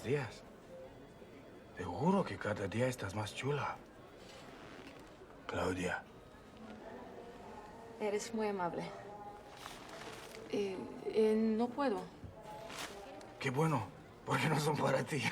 días. Te juro que cada día estás más chula. Claudia. Eres muy amable. No puedo. Qué bueno, porque no son para ti.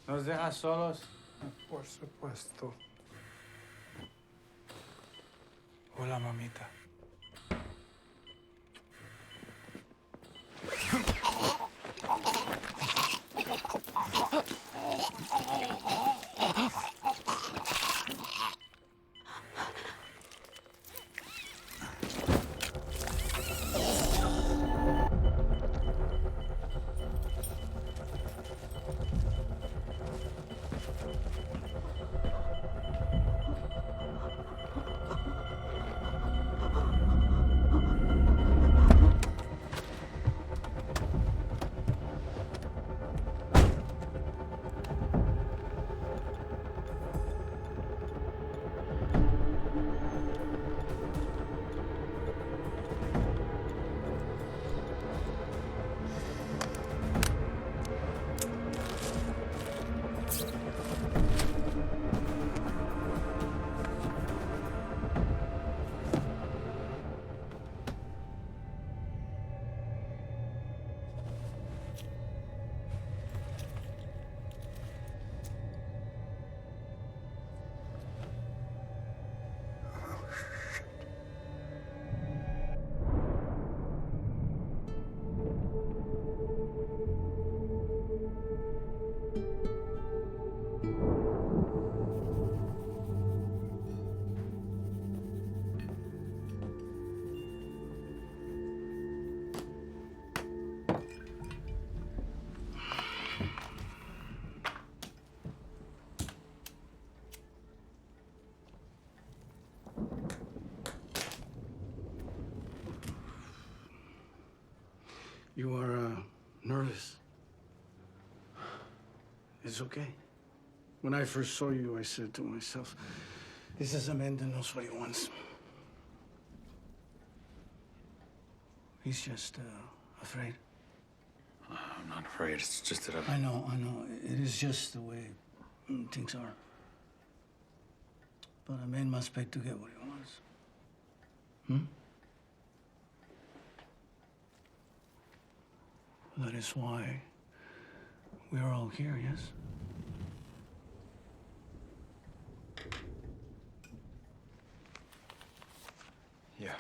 ¿Nos dejas solos? Por supuesto. Hola, mamita. You are nervous. It's okay. When I first saw you, I said to myself, this is a man that knows what he wants. He's just afraid. I'm not afraid. It's just that I know. It is just the way things are. But a man must beg to get what he wants. That is why we are all here, yes? Yeah.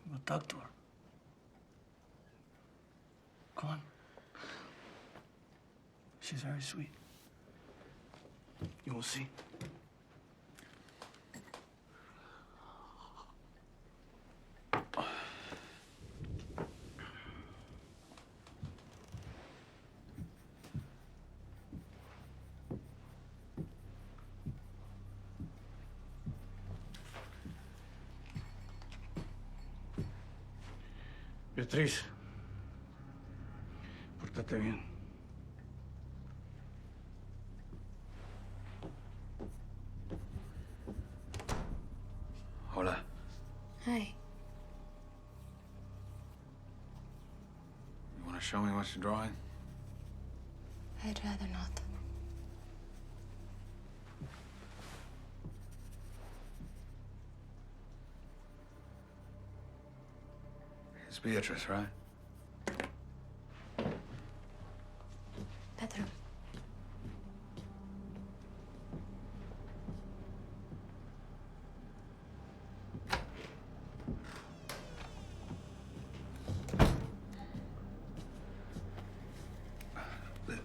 Well, talk to her. Come on. She's very sweet. You will see. Beatriz, pórtate bien. Hola. Hi. You want to show me what you're drawing? I'd rather not. It's Beatrice, right? Bedroom.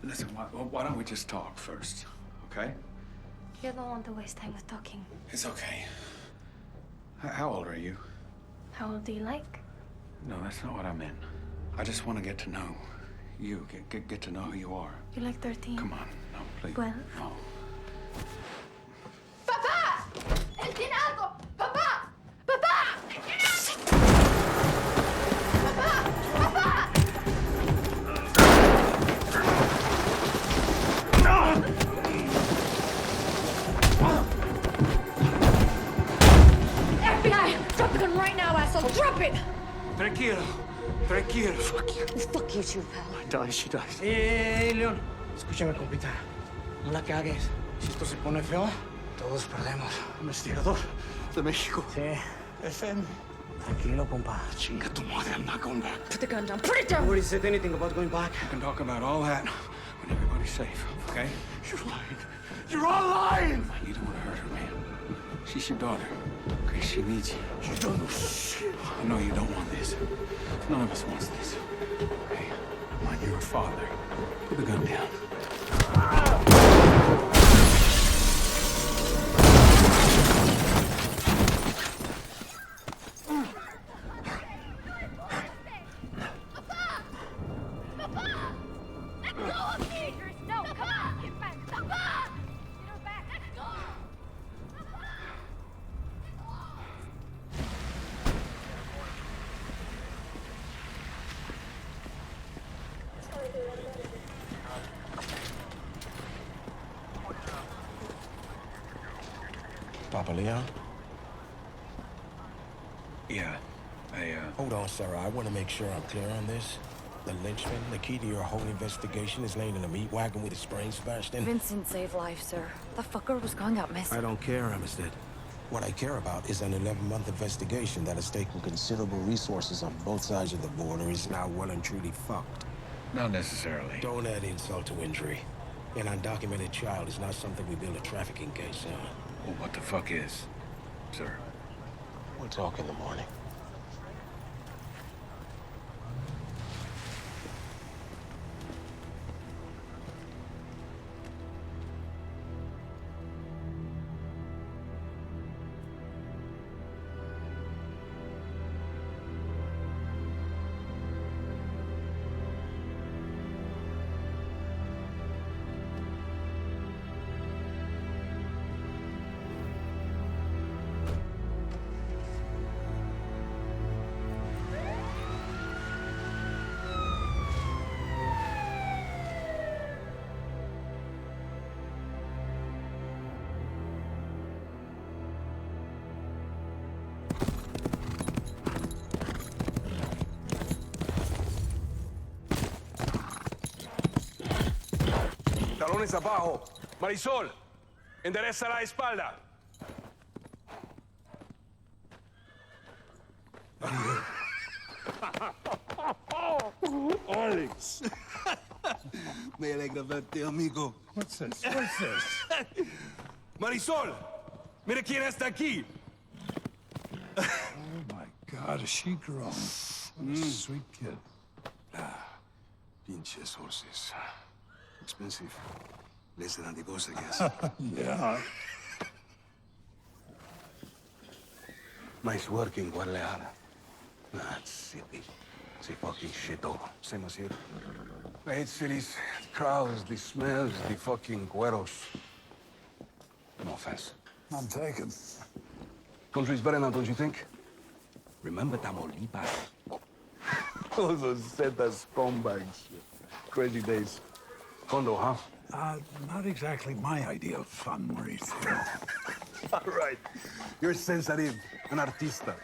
Listen, why don't we just talk first, okay? You don't want to waste time with talking. It's okay. How old are you? How old do you like? No, that's not what I meant. I just want to get to know you. Get to know who you are. You're like 13. Come on, no, please. 12. No. ¡Papá! ¡Él tiene algo! ¡Papá! ¡Papá! ¡Papá! ¡Papá! FBI! Drop the gun right now, asshole! Drop it! Tranquilo. Tranquilo. Fuck you. Fuck you too, pal. Die, she dies. León. Escúchame, compita. No la cagues. Si esto se pone feo, todos perdemos. Investigador de México. Sí. FM. Tranquilo, compa. Chinga tu madre, I'm not going back. Put the gun down. Put it down! Nobody said anything about going back. We can talk about all that when everybody's safe, okay? You're lying. You're all lying! You don't want to hurt her, man. She's your daughter. Okay, she needs you. You don't know shit. I know you don't want this. None of us wants this. Okay? Come on, you're a father. Put the gun down. Papa Leon? Yeah, Hold on, sir. I want to make sure I'm clear on this. The lynchman, the key to your whole investigation is laying in a meat wagon with his brains smashed in. Vincent saved life, sir. The fucker was going up missing. I don't care, Amistad. What I care about is an 11-month investigation that has taken considerable resources on both sides of the border is now well and truly fucked. not necessarily. Don't add insult to injury. An undocumented child is not something we build a trafficking case on. Well, what the fuck is, sir? We'll talk in the morning. Talones abajo. Marisol, endereza la espalda. Alex. Me alegra verte, amigo. What's this? What's this? Marisol, mire quién está aquí. Oh my God, is she grown? What a sweet kid. Pinches horses. Expensive. Less than the boss, I guess. Yeah. Nice work in Guadalajara. That city. It's a fucking shithole. Same as here. I hate cities. The crowds, the smells, the fucking güeros. No offense. I'm taken. Country's better now, don't you think? Remember Tamaulipas? Those Zetas scumbags. Crazy days. Condo, huh? Not exactly my idea of fun, Mauricio. All right. You're sensitive. An artista.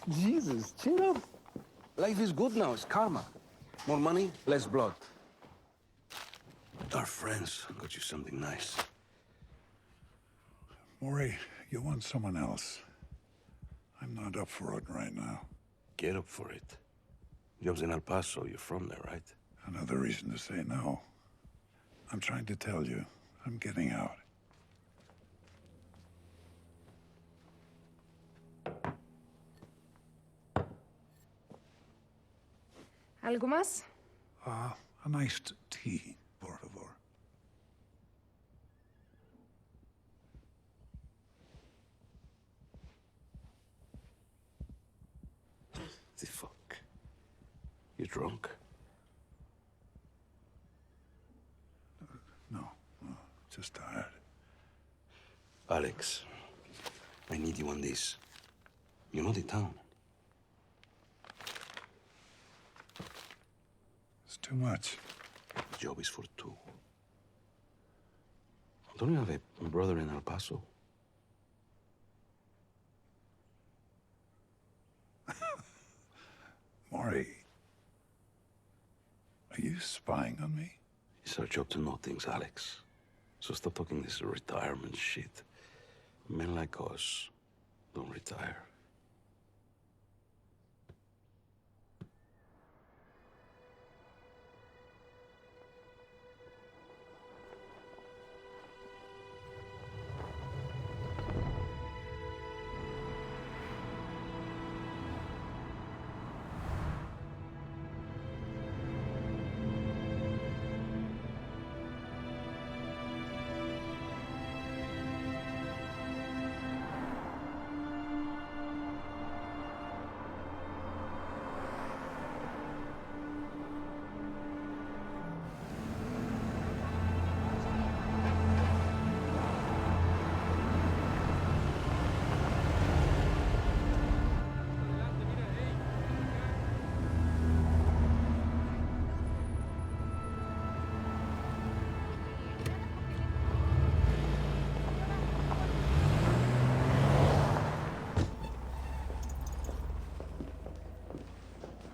Jesus, chill up. Life is good now. It's karma. More money, less blood. Our friends got you something nice. Maury, you want someone else. I'm not up for it right now. Get up for it. Job's in El Paso. You're from there, right? Another reason to say no. I'm trying to tell you, I'm getting out. ¿Algo más? A nice tea, por favor. The fuck? drunk? No, just tired. Alex, I need you on this. You know the town? It's too much. The job is for two. Don't you have a brother in El Paso? Maury, are you spying on me? It's our job to know things, Alex. So stop talking this retirement shit. Men like us don't retire.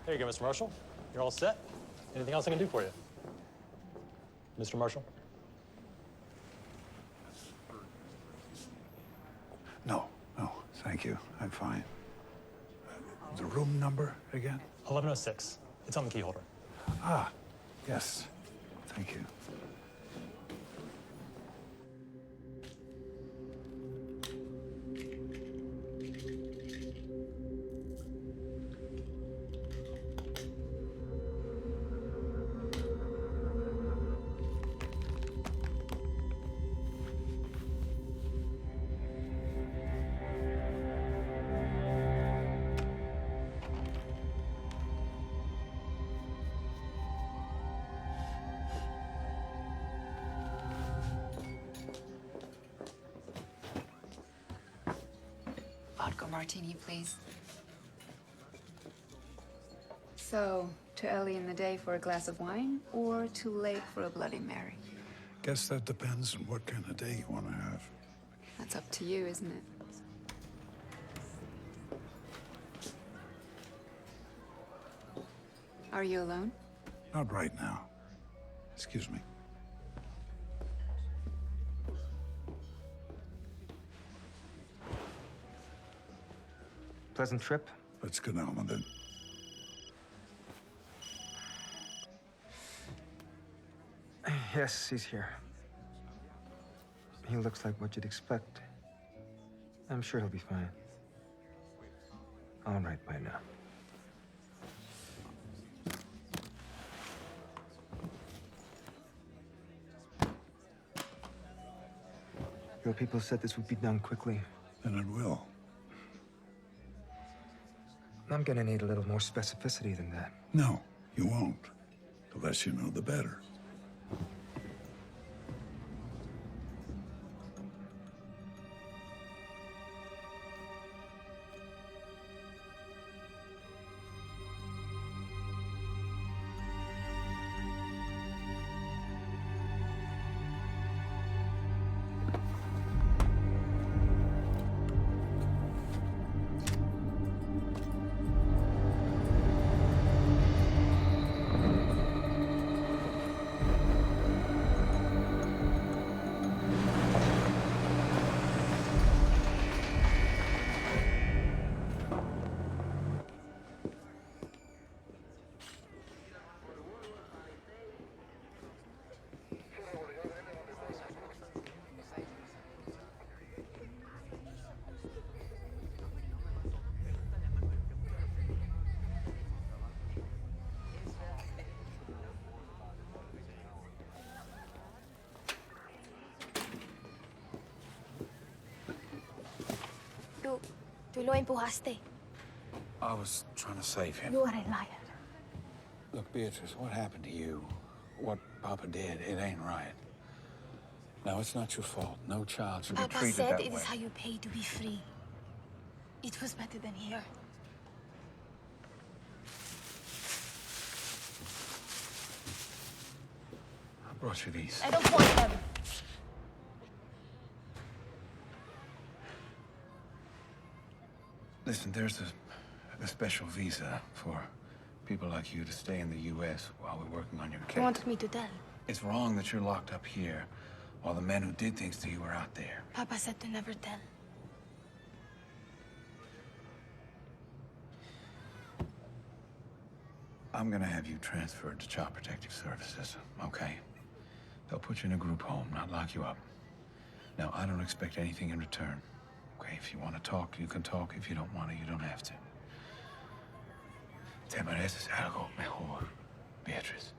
There you go, Mr. Marshall. You're all set. Anything else I can do for you? Mr. Marshall? No, thank you. I'm fine. The room number again? 1106. It's on the key holder. Ah, yes. Thank you. Vodka martini, please. So, too early in the day for a glass of wine, or too late for a Bloody Mary? Guess that depends on what kind of day you want to have. That's up to you, isn't it? Are you alone? Not right now. Excuse me. Pleasant trip? Let's go down with it. Yes, he's here. He looks like what you'd expect. I'm sure he'll be fine. All right by now. Your people said this would be done quickly. And it will. I'm gonna need a little more specificity than that. No, you won't. The less you know, the better. Tú lo empujaste. I was trying to save him. You are a liar. Look, Beatrice, what happened to you, what Papa did, it ain't right. Now, it's not your fault. No child should be Papa treated said that it way. is how you pay to be free. It was better than here. I brought you these. I don't want them. Listen, there's a special visa for people like you to stay in the U.S. while we're working on your case. You wanted me to tell. It's wrong that you're locked up here while the men who did things to you are out there. Papa said to never tell. I'm gonna have you transferred to Child Protective Services, okay? They'll put you in a group home, not lock you up. Now, I don't expect anything in return. Okay, if you want to talk, you can talk. If you don't want to, you don't have to. Te mereces algo mejor, Beatrice.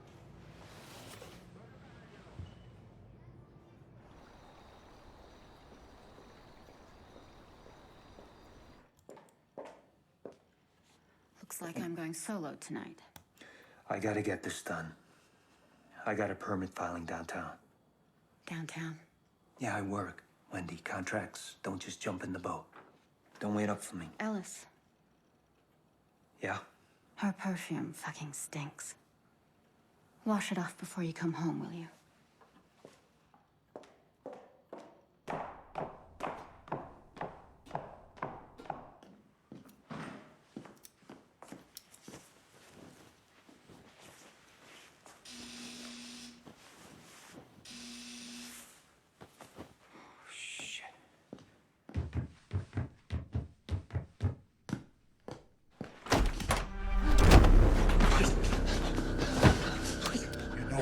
Looks like I'm going solo tonight. I gotta get this done. I got a permit filing downtown. Downtown? Yeah, I work. Wendy, contracts don't just jump in the boat. Don't wait up for me. Ellis, Yeah? her perfume fucking stinks. Wash it off before you come home, will you?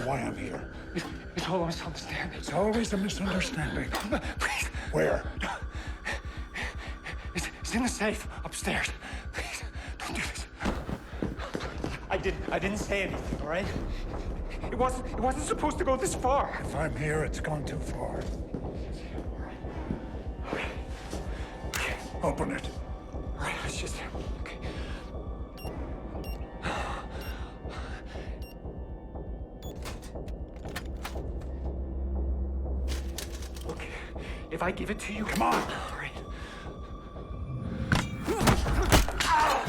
Why I'm here. It's all a misunderstanding. It's always a misunderstanding. Please. Where? It's in the safe upstairs. Please, don't do this. I didn't say anything, all right? It wasn't supposed to go this far. If I'm here, it's gone too far. Open it. All right, let's just... Okay. Look, if I give it to you... Come on! All right.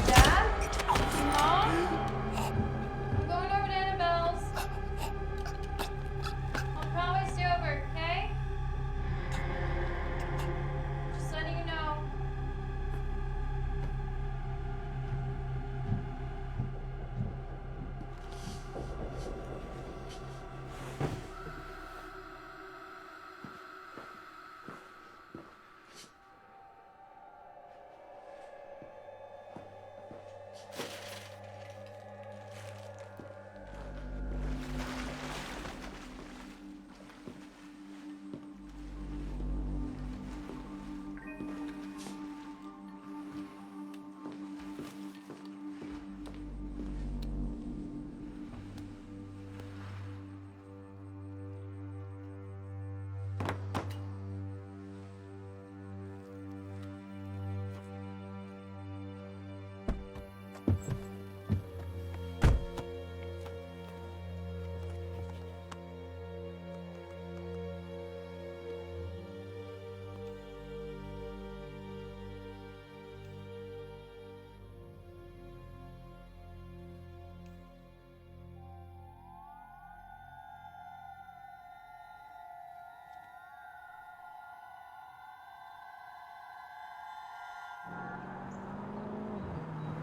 Dad? Mom? I'm going over to Annabelle's. I'll probably stay over, okay? Just letting you know.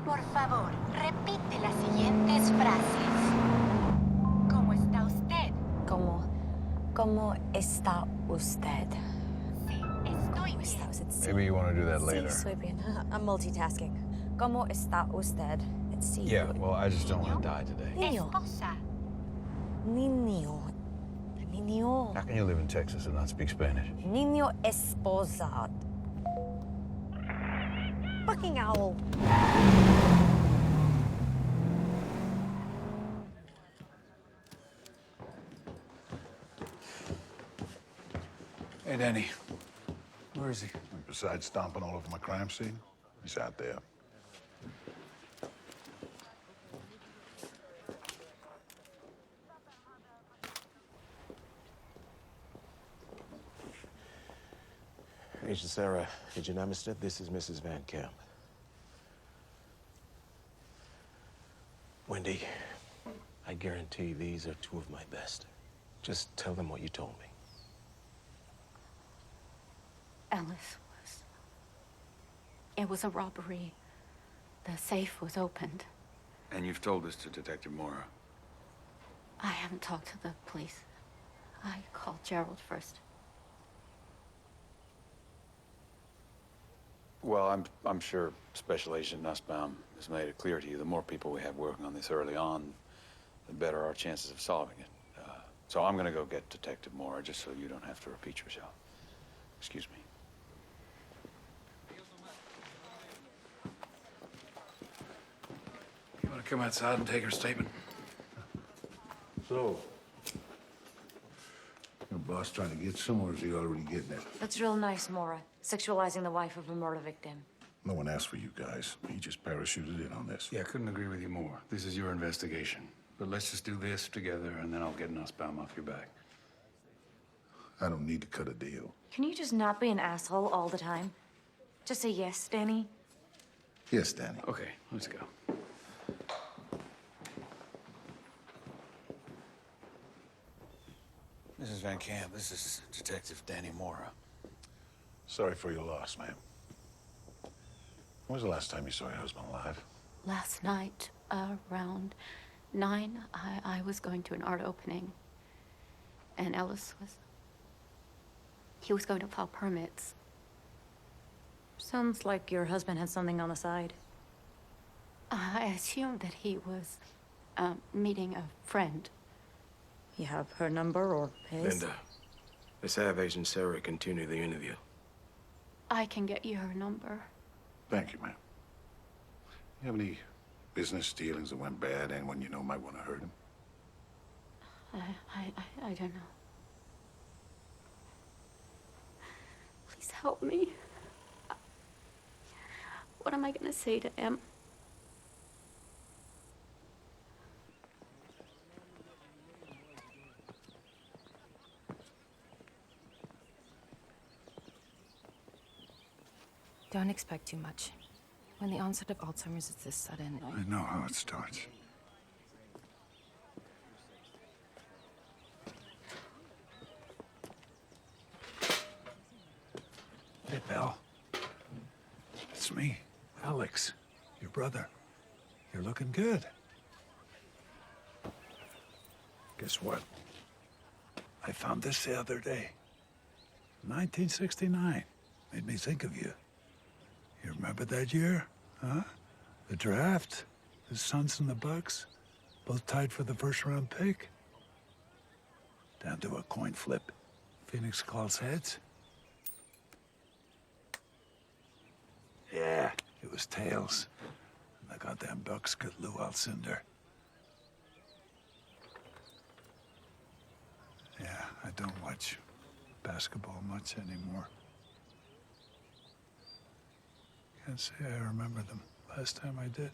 Por favor, repite las siguientes frases. ¿Cómo está usted? ¿Cómo está usted? Sí, estoy bien. Maybe you want to do that later. Sí, estoy bien. I'm multitasking. ¿Cómo está usted? Sí. Yeah, well, I just don't want to die today. Niño. Esposa. Niño. How can you live in Texas and not speak Spanish? Niño esposa. Fucking owl. Hey, Danny. Where is he? Besides stomping all over my crime scene, he's out there. Agent Sarah, Agent Amistad, this is Mrs. Van Camp. Wendy, I guarantee these are two of my best. Just tell them what you told me. Alice was... It was a robbery. The safe was opened. And you've told this to Detective Mora? I haven't talked to the police. I called Gerald first. Well, I'm sure Special Agent Nussbaum has made it clear to you, the more people we have working on this early on, the better our chances of solving it. So I'm gonna go get Detective Mora, just so you don't have to repeat yourself. Excuse me. You wanna come outside and take her statement? So, your boss trying to get somewhere, or is he already getting it? That's real nice, Mora. Sexualizing the wife of a murder victim. No one asked for you guys. He just parachuted in on this. Yeah, I couldn't agree with you more. This is your investigation. But let's just do this together, and then I'll get Nussbaum off your back. I don't need to cut a deal. Can you just not be an asshole all the time? Just say yes, Danny. Yes, Danny. Okay, let's go. Mrs. Van Camp, this is Detective Danny Mora. Sorry for your loss, ma'am. When was the last time you saw your husband alive? Last night, around 9, I was going to an art opening. And Ellis was... He was going to file permits. Sounds like your husband had something on the side. I assumed that he was, meeting a friend. You have her number or his? Linda, let's have Agent Sarah continue the interview. I can get you her number. Thank you, ma'am. You have any business dealings that went bad? Anyone you know might want to hurt him? I don't know. Please help me. What am I gonna say to Em? Don't expect too much. When the onset of Alzheimer's is this sudden... I know how it starts. Hey, pal. It's me, Alex, your brother. You're looking good. Guess what? I found this the other day. 1969. Made me think of you. You remember that year? Huh? The draft? The Suns and the Bucks? Both tied for the first-round pick? Down to a coin flip. Phoenix calls heads. Yeah, it was tails. And the goddamn Bucks got Lou Alcindor. Yeah, I don't watch basketball much anymore. Can't say I remember them last time I did.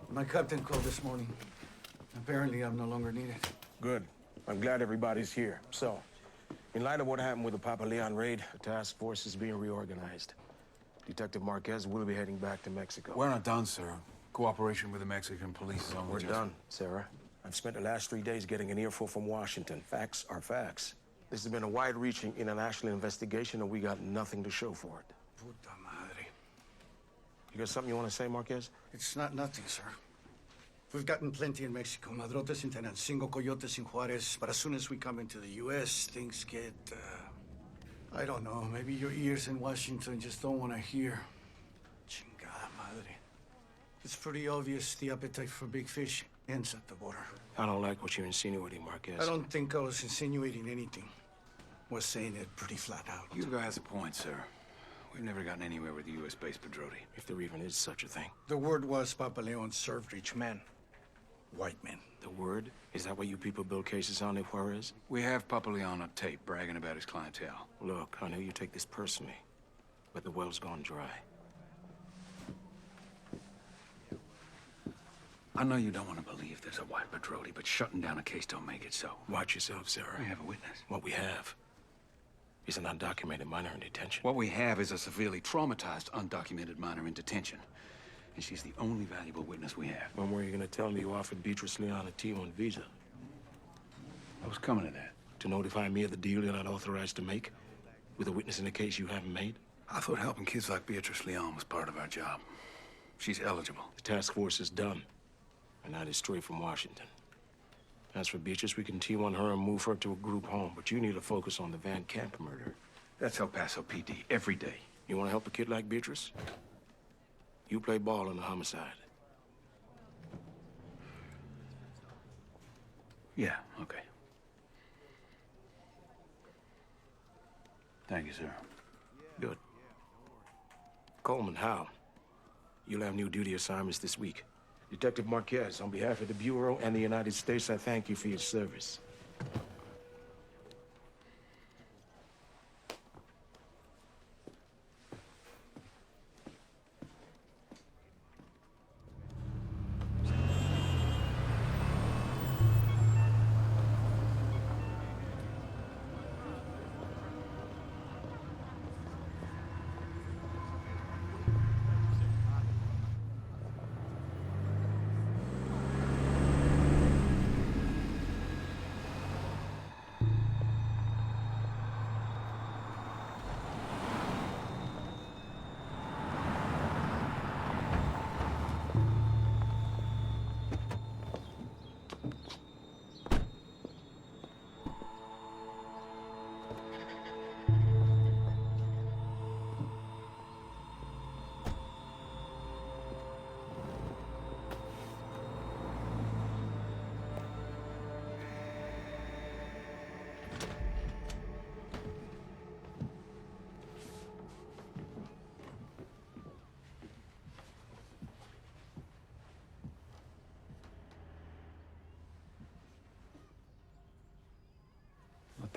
My captain called this morning. Apparently, I'm no longer needed. Good. I'm glad everybody's here. So, in light of what happened with the Papa Leon raid, the task force is being reorganized. Detective Marquez will be heading back to Mexico. We're not done, sir. Cooperation with the Mexican police is on. We're done, Sarah. I've spent the last 3 days getting an earful from Washington. Facts are facts. This has been a wide-reaching international investigation, and we got nothing to show for it. Puta madre. You got something you want to say, Marquez? It's not nothing, sir. We've gotten plenty in Mexico. Madrotes in Tenancingo, coyotes in Juarez. But as soon as we come into the U.S., things get, I don't know, maybe your ears in Washington just don't want to hear. Chingada madre. It's pretty obvious the appetite for big fish ends at the border. I don't like what you're insinuating, Marquez. I don't think I was insinuating anything. Was saying it pretty flat out. You guy has a point, sir. We've never gotten anywhere with the U.S.-based Pedrodi. If there even is such a thing. The word was Papa Leon served rich men. White men. The word? Is that what you people build cases on in Juarez? We have Papa Leon on tape bragging about his clientele. Look, I know you take this personally, but the well's gone dry. I know you don't want to believe there's a white Pedrodi, but shutting down a case don't make it so. Watch yourself, Sarah. We have a witness. What we have is an undocumented minor in detention. What we have is a severely traumatized, undocumented minor in detention. And she's the only valuable witness we have. When were you going to tell me you offered Beatrice Leon a T1 visa? I was coming to that. To notify me of the deal you're not authorized to make? With a witness in a case you haven't made? I thought helping kids like Beatrice Leon was part of our job. She's eligible. The task force is done. And that is straight from Washington. As for Beatrice, we can T1 her and move her to a group home, but you need to focus on the Van Camp murder. That's El Paso PD, every day. You want to help a kid like Beatrice? You play ball on the homicide. Yeah, okay. Thank you, sir. Good. Coleman, Howe, you'll have new duty assignments this week. Detective Marquez, on behalf of the Bureau and the United States, I thank you for your service.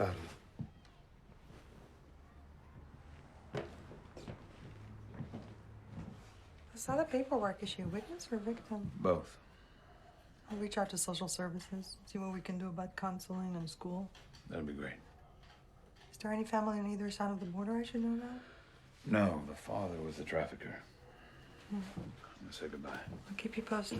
Tarde. I saw the paperwork. Is she a witness or a victim? Both. I'll reach out to social services, see what we can do about counseling and school. That'd be great. Is there any family on either side of the border I should know about? No, the father was the trafficker. Hmm. I'm gonna say goodbye. I'll keep you posted.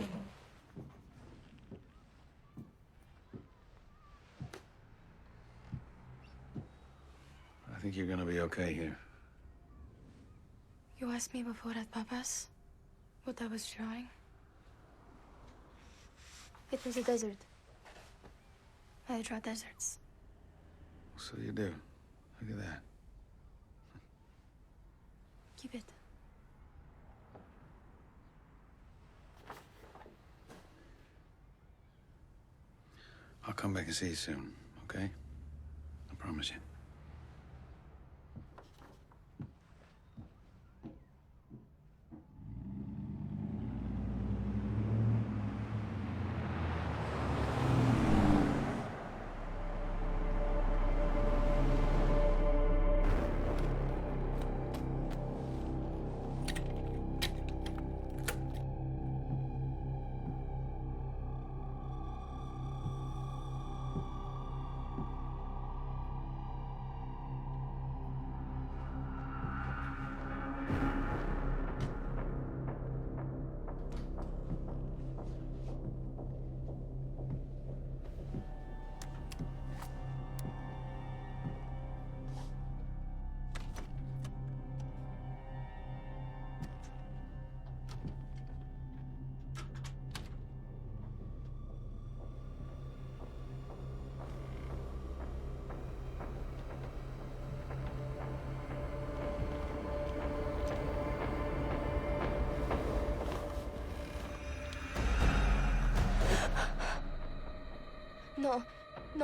I think you're gonna be okay here. You asked me before at Papa's what I was drawing. It was a desert. I draw deserts. So you do. Look at that. Keep it. I'll come back and see you soon, okay? I promise you.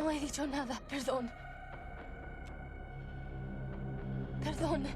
No he dicho nada. Perdón. Perdón.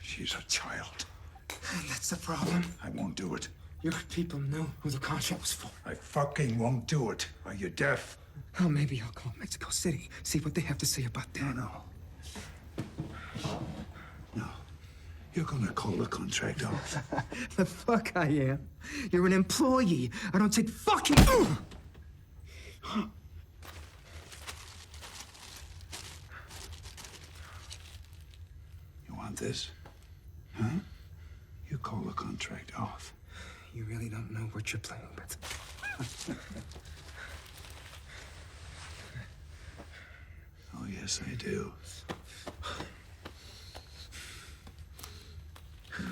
She's a child. That's the problem. I won't do it. Your people knew who the contract was for. I fucking won't do it. Are you deaf? Oh, maybe I'll call Mexico City, see what they have to say about that. No. You're gonna call the contract off. The fuck I am. You're an employee. I don't take fucking... You want this? Huh? You call the contract off. You really don't know what you're playing with. Oh, yes, I do.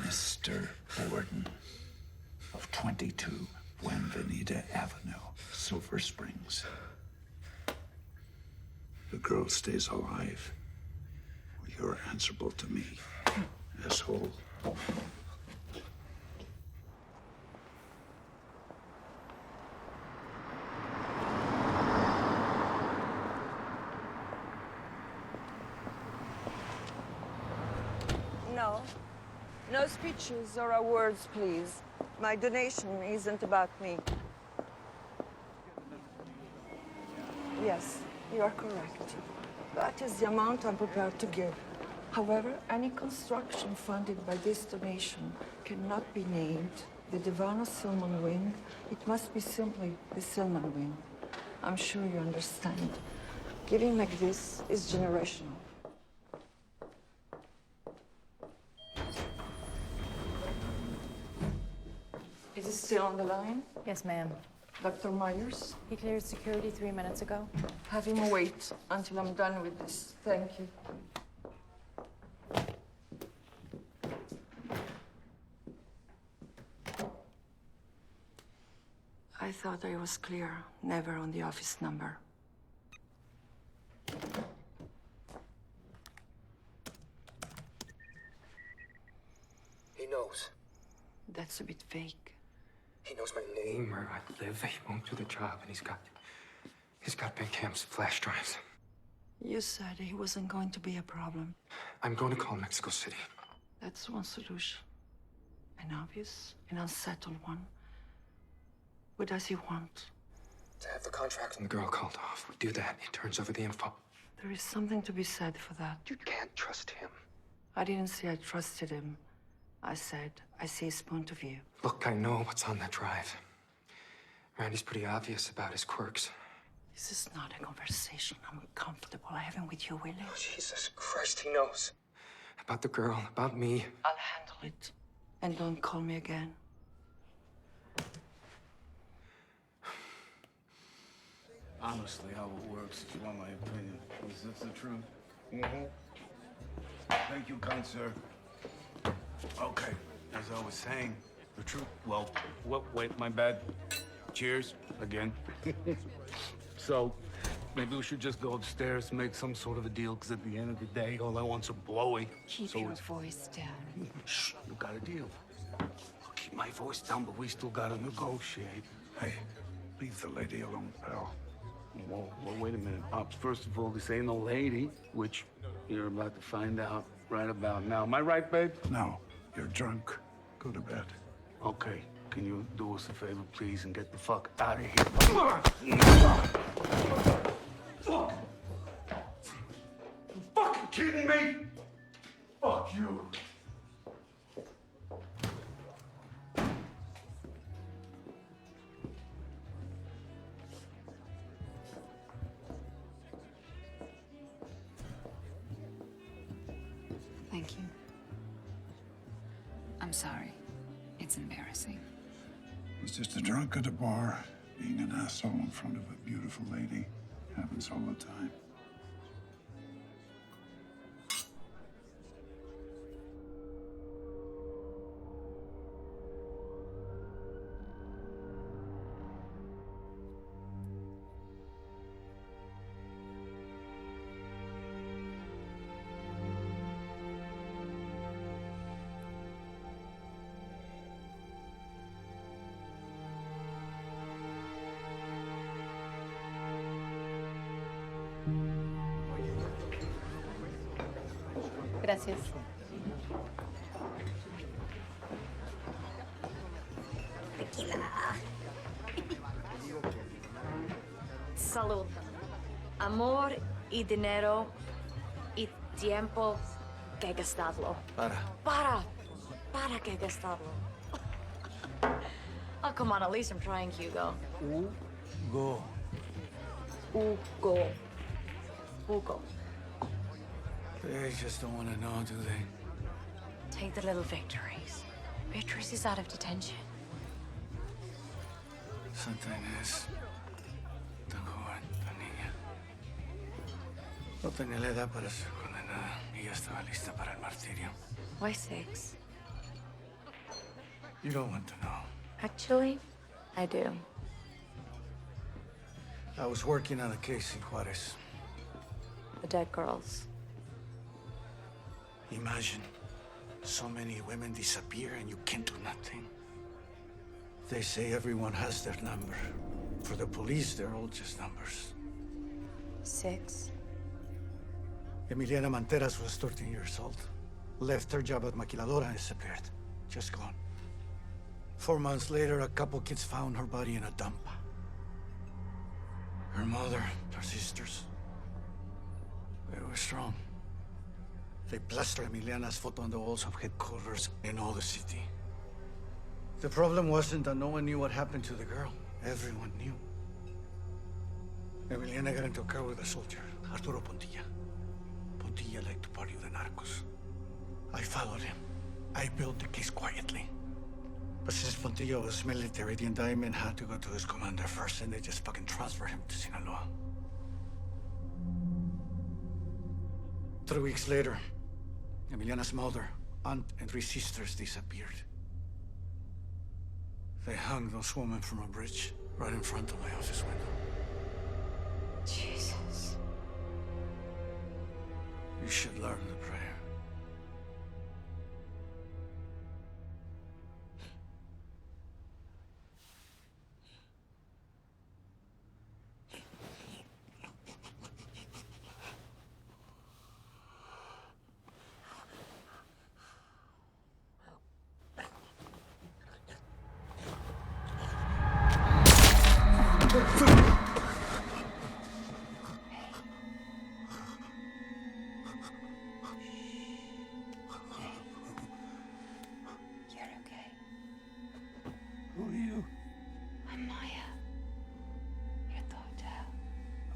Mr. Borden of 22 Buenvenida Avenue, Silver Springs. The girl stays alive. You're answerable to me, asshole. No. No speeches or awards, please. My donation isn't about me. Yes, you are correct. That is the amount I'm prepared to give. However, any construction funded by this donation cannot be named the Divana Silman Wing. It must be simply the Silman Wing. I'm sure you understand. Giving like this is generational. Is he still on the line? Yes, ma'am. Dr. Myers? He cleared security 3 minutes ago. Have him wait until I'm done with this. Thank you. I thought I was clear. Never on the office number. He knows. That's a bit vague. He knows my name, where I live. He won't do the job, and he's got big camps, flash drives. You said he wasn't going to be a problem. I'm going to call Mexico City. That's one solution. An obvious and unsettled one. What does he want? To have the contract and the girl called off. We do that, he turns over the info. There is something to be said for that. You can't trust him. I didn't say I trusted him. I said I see his point of view. Look, I know what's on that drive. Randy's pretty obvious about his quirks. This is not a conversation I'm comfortable having with you, Willie. Oh, Jesus Christ, he knows. About the girl, about me. I'll handle it. And don't call me again. Honestly, how it works, if you want my opinion, is this the truth? Thank you, kind sir. Okay, as I was saying, the truth. Well, wait, my bad. Cheers, again. So, maybe we should just go upstairs, make some sort of a deal, because at the end of the day, all I want's a blowy. Keep so your voice down. Shh, you got a deal. I'll keep my voice down, but we still gotta negotiate. Hey, leave the lady alone, pal. Well, wait a minute, Pops. First of all, this ain't no lady, which you're about to find out right about now. Am I right, babe? No, you're drunk. Go to bed. Okay. Can you do us a favor, please, and get the fuck out of here? kidding me? Fuck you. Thank you. I'm sorry. It's embarrassing. It's just a drunk at a bar, being an asshole in front of a beautiful lady. Happens all the time. Gracias. Tequila. Salud. Amor y dinero y tiempo que gastarlo. Para que gastarlo. Oh, come on, at least I'm trying, Hugo. Hugo. They just don't want to know, do they? Take the little victories. Beatrice is out of detention. Santa Inés, tan joven, tan niña. No tenía la edad para ser condenada y ya estaba lista para el martirio. Why 6? You don't want to know. Actually, I do. I was working on a case in Juarez. The dead girls. Imagine, so many women disappear and you can't do nothing. They say everyone has their number. For the police, they're all just numbers. 6. Emiliana Manteras was 13 years old. Left her job at Maquiladora and disappeared. Just gone. 4 months later, a couple kids found her body in a dump. Her mother, her sisters, they were strong. They plastered Emiliana's photo on the walls of headquarters in all the city. The problem wasn't that no one knew what happened to the girl. Everyone knew. Emiliana got into a car with a soldier, Arturo Pontilla. Pontilla liked to party with the narcos. I followed him. I built the case quietly. But since Pontilla was military, the indictment had to go to his commander first, and they just fucking transferred him to Sinaloa. 3 weeks later, Emiliana's mother, aunt, and 3 sisters disappeared. They hung those women from a bridge right in front of my office window. Jesus. You should learn the prayer.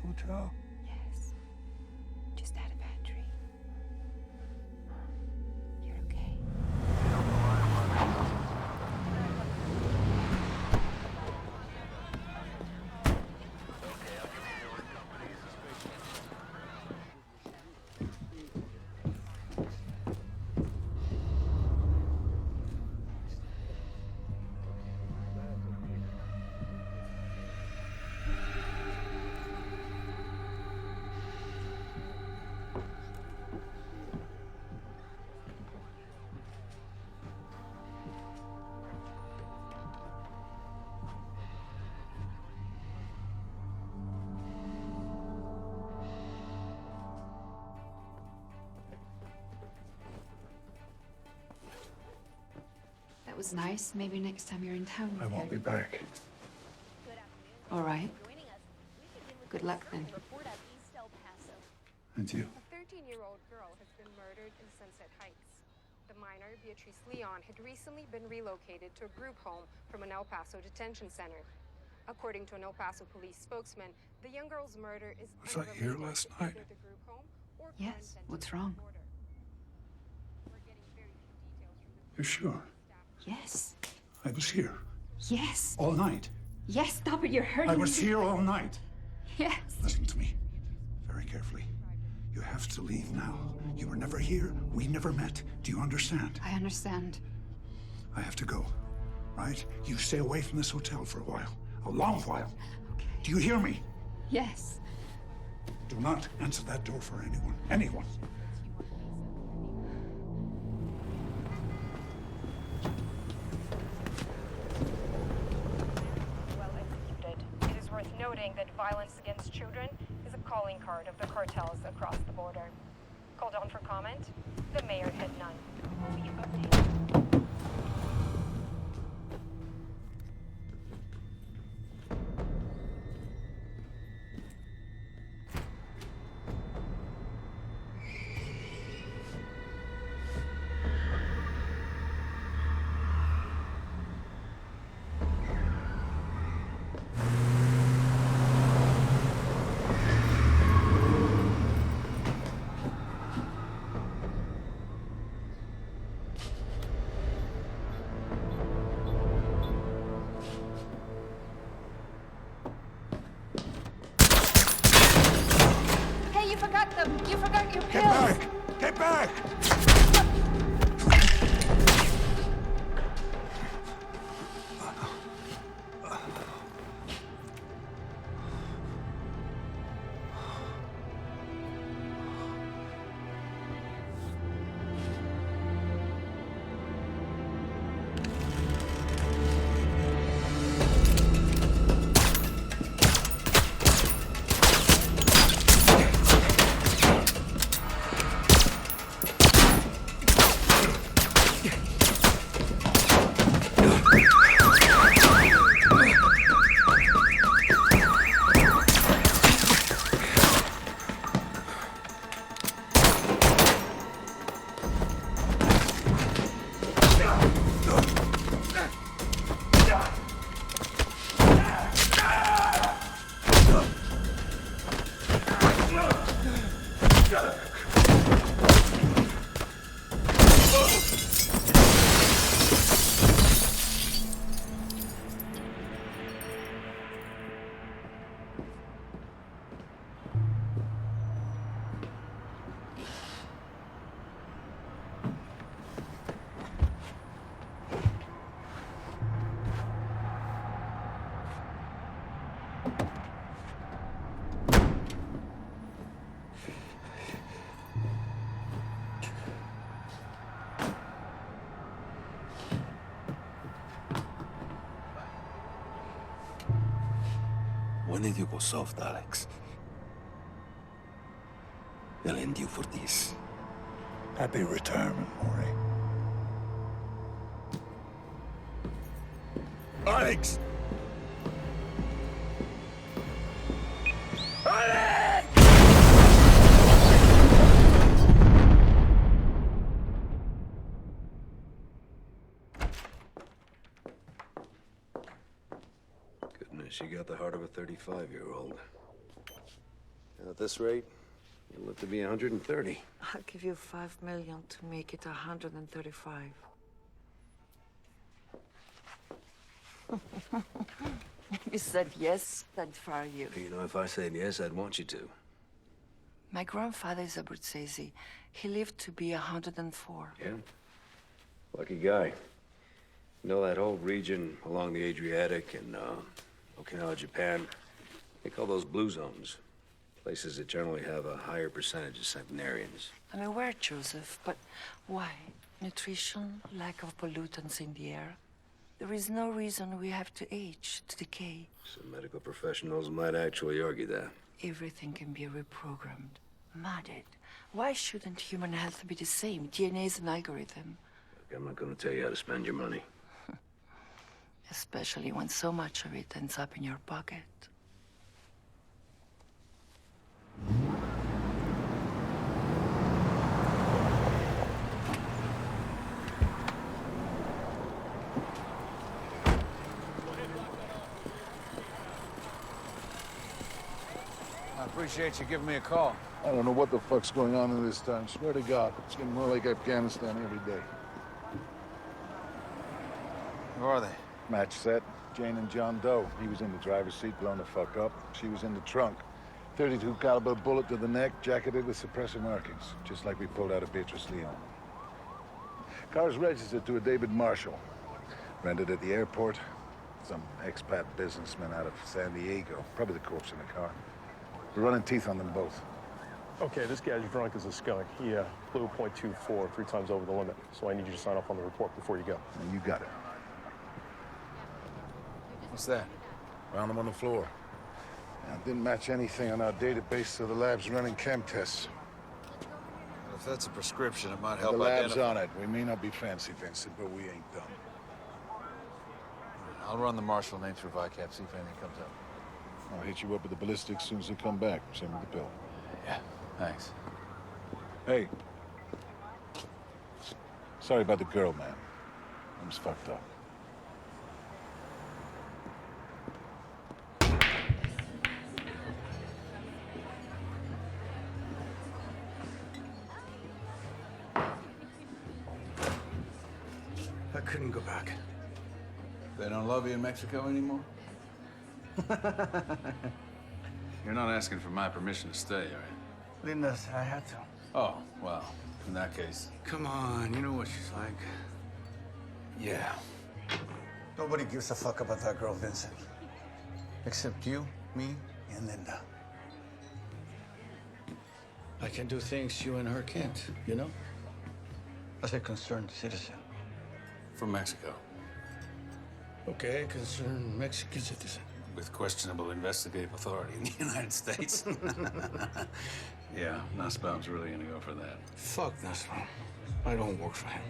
Hotel? Yes. Just had a bad dream. You're okay. That was nice. Maybe next time you're in town. I won't be back. All right. Good luck then. And you? A 13-year-old girl Sunset Heights. The minor, Beatrice Leon, had recently been relocated to a group home from an El Paso detention center. According to an El Paso police spokesman, the young girl's murder is Was I here last night? either the group home or Yes. What's wrong? You're sure? Yes. I was here. Yes. All night. Yes, stop it. You're hurting I was me. here all night. Yes. Listen to me. Very carefully. You have to leave now. You were never here. We never met. Do you understand? I understand. I have to go. Right? You stay away from this hotel for a while. A long while. Okay. Do you hear me? Yes. Do not answer that door for anyone. Anyone. Well executed. It is worth noting that violence against children is a calling card of the cartels across the border. Called on for comment, the mayor had none. Will be updated. Hey, you forgot them. You forgot your Get pills. back! Get back! When did you go soft, Alex? They'll end you for this. Happy retirement, Maury. Alex! Goodness, you got the heart of a 35-year-old. At this rate, you'll live to be 130. I'll give you $5 million to make it 135. You said yes, I'd fire you. You know, if I said yes, I'd want you to. My grandfather is a Abruzzese. He lived to be 104. Yeah? Lucky guy. You know that whole region along the Adriatic and Okinawa, Japan? They call those blue zones. Places that generally have a higher percentage of centenarians. I'm aware, Joseph, but why? Nutrition, lack of pollutants in the air? There is no reason we have to age, to decay. Some medical professionals might actually argue that. Everything can be reprogrammed, modded. Why shouldn't human health be the same? DNA is an algorithm. Look, I'm not going to tell you how to spend your money. Especially when so much of it ends up in your pocket. appreciate you giving me a call. I don't know what the fuck's going on in this town. Swear to God, it's getting more like Afghanistan every day. Who are they? Match set. Jane and John Doe. He was in the driver's seat, blown the fuck up. She was in the trunk. 32 caliber bullet to the neck, jacketed with suppressor markings, just like we pulled out of Beatrice Leon. Car's registered to a David Marshall. Rented at the airport. Some expat businessman out of San Diego. Probably the corpse in the car. We're running teeth on them both. Okay, this guy's drunk as a skunk. He flew .24 3 times over the limit. So I need you to sign off on the report before you go. And you got it. What's that? Found them on the floor. Didn't match anything on our database, so the lab's running chem tests. Well, if that's a prescription, it might help The lab's identify... on it. We may not be fancy, Vincent, but we ain't done. I'll run the marshal name through VICAP, see if anything comes up. I'll hit you up with the ballistics as soon as they come back. Same with the pill. Yeah, thanks. Hey. Sorry about the girl, man. I was fucked up. I couldn't go back. They don't love you in Mexico anymore? You're not asking for my permission to stay, are you? Linda, I had to. Oh, well, in that case... Come on, you know what she's like. Yeah. Nobody gives a fuck about that girl, Vincent. Except you, me, and Linda. I can do things you and her can't, you know? As a concerned citizen. From Mexico. Okay, concerned Mexican citizen. With questionable investigative authority in the United States. Yeah, Nussbaum's really gonna go for that. Fuck Nussbaum. I don't work for him.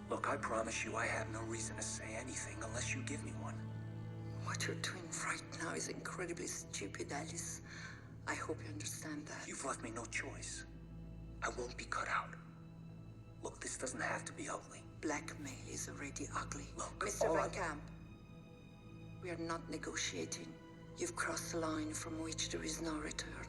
Look, I promise you I have no reason to say anything unless you give me one. What you're doing right now is incredibly stupid, Alice. I hope you understand that. You've left me no choice. I won't be cut out. Look, this doesn't have to be ugly. Blackmail is already ugly. Look, Mr. all Van I- Camp, we are not negotiating. You've crossed a line from which there is no return.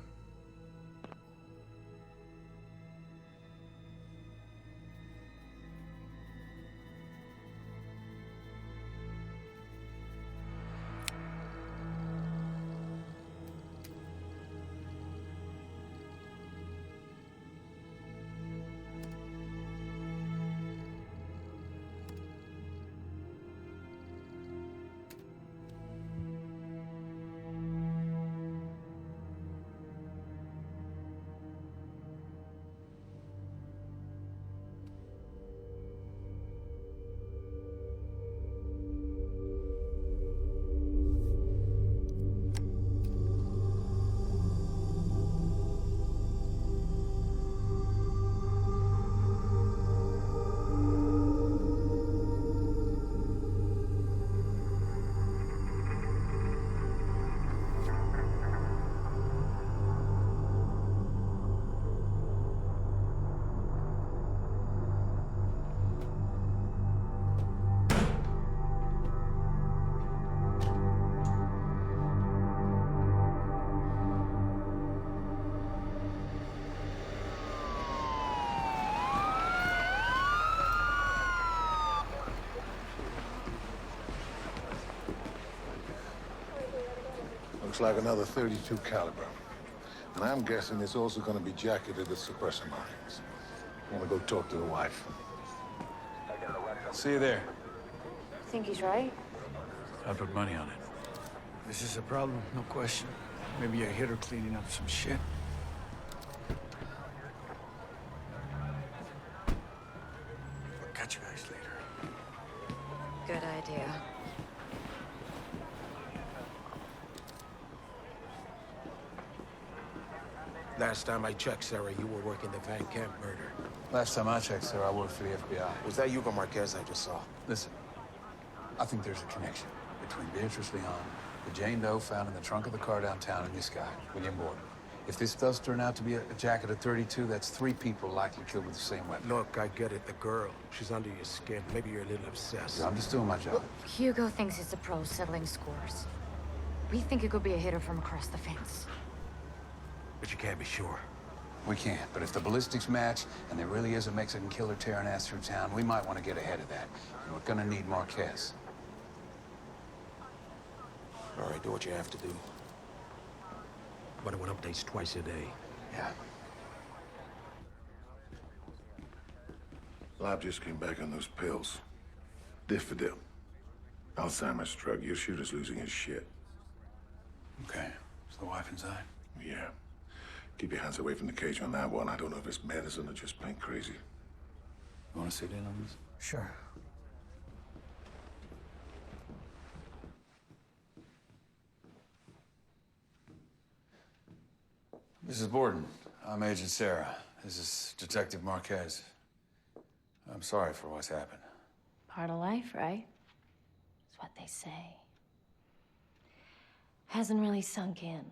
like another 32 caliber. And I'm guessing it's also going to be jacketed with suppressor markings. I want to go talk to the wife. See you there. Think he's right? I put money on it. This is a problem, no question. Maybe I hit her cleaning up some shit. I'll catch you guys later. Good idea. Last time I checked, Sarah, you were working the Van Camp murder. Last time I checked, sir, I worked for the FBI. Was that Hugo Marquez I just saw? Listen, I think there's a connection between Beatrice Leon, the Jane Doe found in the trunk of the car downtown, and this guy, William Borden. If this does turn out to be a jacket of 32, that's 3 people likely killed with the same weapon. Look, I get it, the girl. She's under your skin. Maybe you're a little obsessed. I'm just doing my job. Hugo thinks he's a pro settling scores. We think it could be a hitter from across the fence. But you can't be sure. We can't, but if the ballistics match, and there really is a Mexican killer tearing ass through town, we might want to get ahead of that. And we're gonna need Marquez. All right, do what you have to do. But I want updates twice a day. Yeah. Lab just came back on those pills. Diffidil. Alzheimer's drug. Your shooter's losing his shit. Okay. Is the wife inside? Yeah. Keep your hands away from the cage on that one. I don't know if it's medicine or just plain crazy. You want to sit in on this? Sure. Mrs. Borden, I'm Agent Sarah. This is Detective Marquez. I'm sorry for what's happened. Part of life, right? That's what they say. Hasn't really sunk in.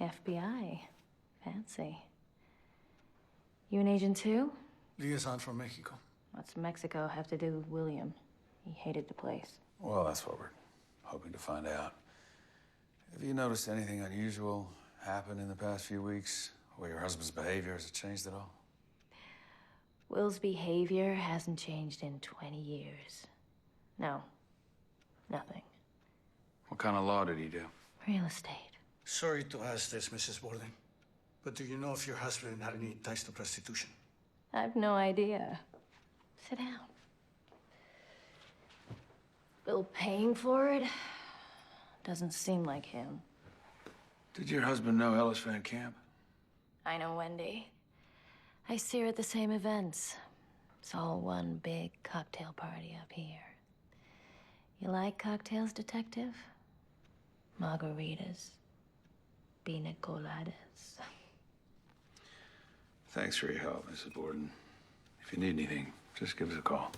FBI. Fancy. You an agent too? Liaison from Mexico. What's Mexico have to do with William? He hated the place. Well, that's what we're hoping to find out. Have you noticed anything unusual happen in the past few weeks? Or your husband's behavior, has it changed at all? Will's behavior hasn't changed in 20 years. No. Nothing. What kind of law did he do? Real estate. Sorry to ask this, Mrs. Borden, but do you know if your husband had any ties to prostitution? I've no idea. Sit down. Bill paying for it? Doesn't seem like him. Did your husband know Ellis Van Camp? I know Wendy. I see her at the same events. It's all one big cocktail party up here. You like cocktails, detective? Margaritas. Pina coladas. Thanks for your help, Mrs. Borden. If you need anything, just give us a call.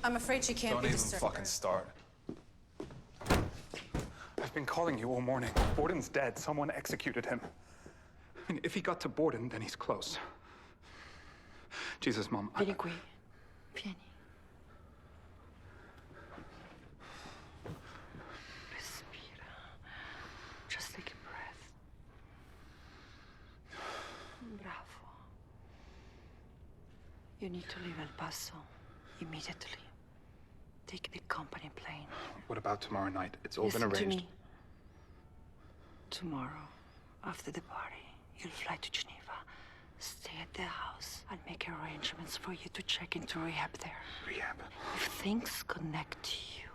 I'm afraid she can't Don't be even disturbed. fucking start. I've been calling you all morning. Borden's dead. Someone executed him. I mean, if he got to Borden, then he's close. Jesus, Mom. Vieni qui. Vieni. Respira. Just take a breath. Bravo. You need to leave El Paso immediately. Take the company plane. What about tomorrow night? It's all Listen been to arranged. me. Tomorrow, after the party, you'll fly to Geneva. Stay at the house. I'll make arrangements for you to check into rehab there. Rehab? If things connect to you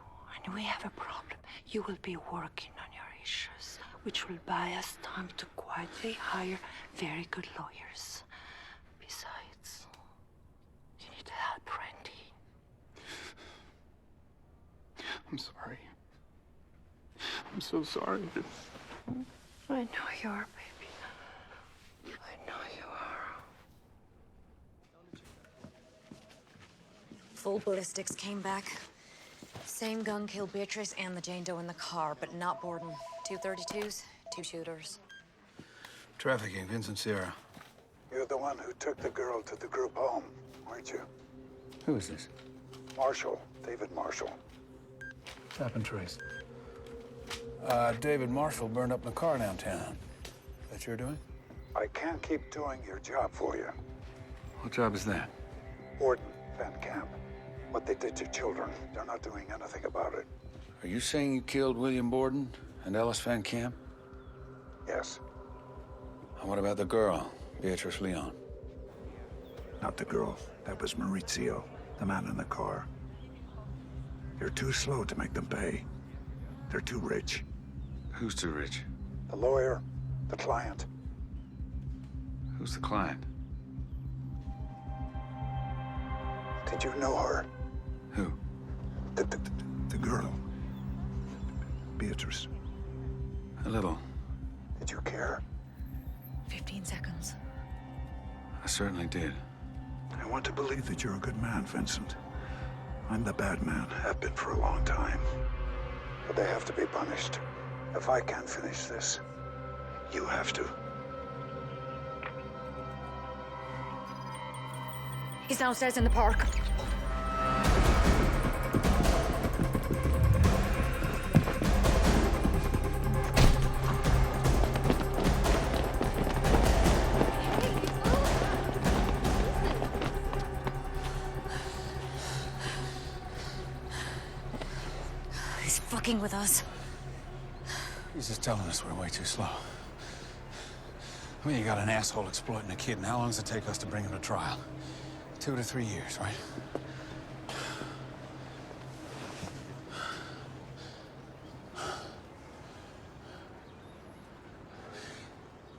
and we have a problem, you will be working on your issues, which will buy us time to quietly hire very good lawyers. Besides, you need help, Randy. I'm sorry. I'm so sorry. I know you are, baby. I know you are. Full ballistics came back. Same gun killed Beatrice and the Jane Doe in the car, but not Borden. 2 .32s, 2 shooters. Trafficking, Vincent Sierra. You're the one who took the girl to the group home, weren't you? Who is this? Marshall, David Marshall. Tap and trace. David Marshall burned up in a car downtown. That you're doing? I can't keep doing your job for you. What job is that? Borden, Van Camp. What they did to children, they're not doing anything about it. Are you saying you killed William Borden and Ellis Van Camp? Yes. And what about the girl, Beatrice Leon? Not the girl. That was Maurizio, the man in the car. You're too slow to make them pay. They're too rich. Who's too rich? The lawyer, the client. Who's the client? Did you know her? Who? The girl. Beatrice. A little. Did you care? 15 seconds. I certainly did. I want to believe that you're a good man, Vincent. I'm the bad man, have been for a long time. But they have to be punished. If I can't finish this, you have to. He's downstairs in the park. He's fucking with us. He's just telling us we're way too slow. I mean, you got an asshole exploiting a kid, and how long does it take us to bring him to trial? 2 to 3 years, right?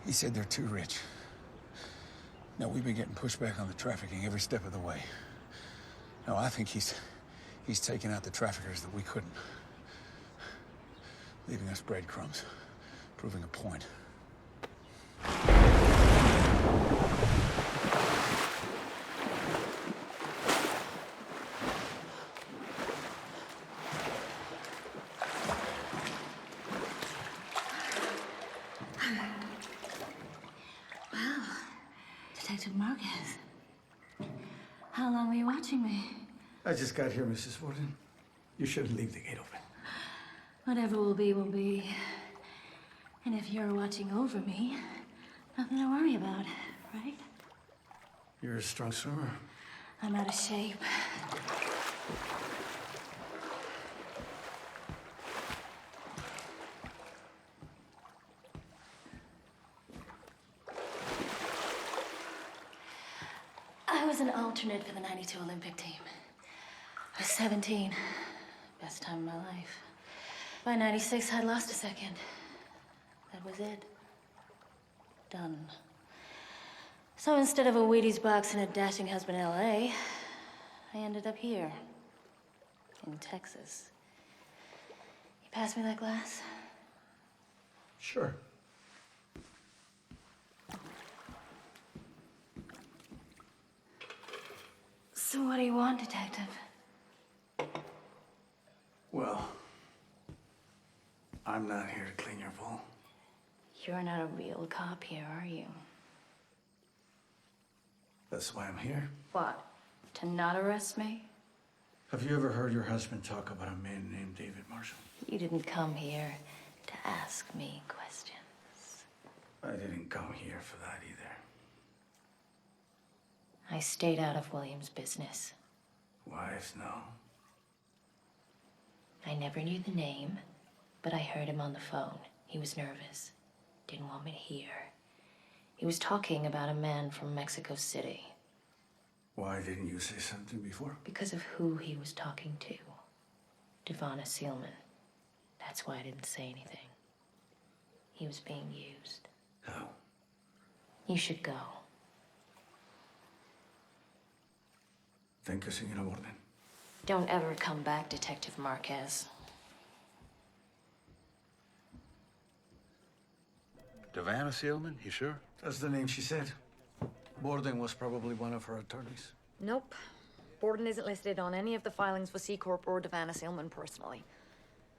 He said they're too rich. Now, we've been getting pushed back on the trafficking every step of the way. No, I think he's taking out the traffickers that we couldn't. Leaving us breadcrumbs, proving a point. Wow, Detective Marquez. How long were you watching me? I just got here, Mrs. Borden. You shouldn't leave the gate open. Whatever will be, will be. And if you're watching over me, nothing to worry about, right? You're a strong swimmer. I'm out of shape. I was an alternate for the '92 Olympic team. I was 17. Best time of my life. By '96, I'd lost a second. That was it. Done. So instead of a Wheaties box and a dashing husband in LA, I ended up here. In Texas. You pass me that glass? Sure. So what do you want, Detective? Well, I'm not here to clean your bowl. You're not a real cop here, are you? That's why I'm here. What? To not arrest me? Have you ever heard your husband talk about a man named David Marshall? You didn't come here to ask me questions. I didn't come here for that either. I stayed out of William's business. Wives, no. I never knew the name, but I heard him on the phone. He was nervous. Didn't want me to hear. He was talking about a man from Mexico City. Why didn't you say something before? Because of who he was talking to. Devonna Seelman. That's why I didn't say anything. He was being used. How? You should go. Thank you, Señora Borden. Don't ever come back, Detective Marquez. Devonna Seelman, you sure? That's the name she said. Borden was probably one of her attorneys. Nope. Borden isn't listed on any of the filings for C-Corp or Devonna Seelman personally.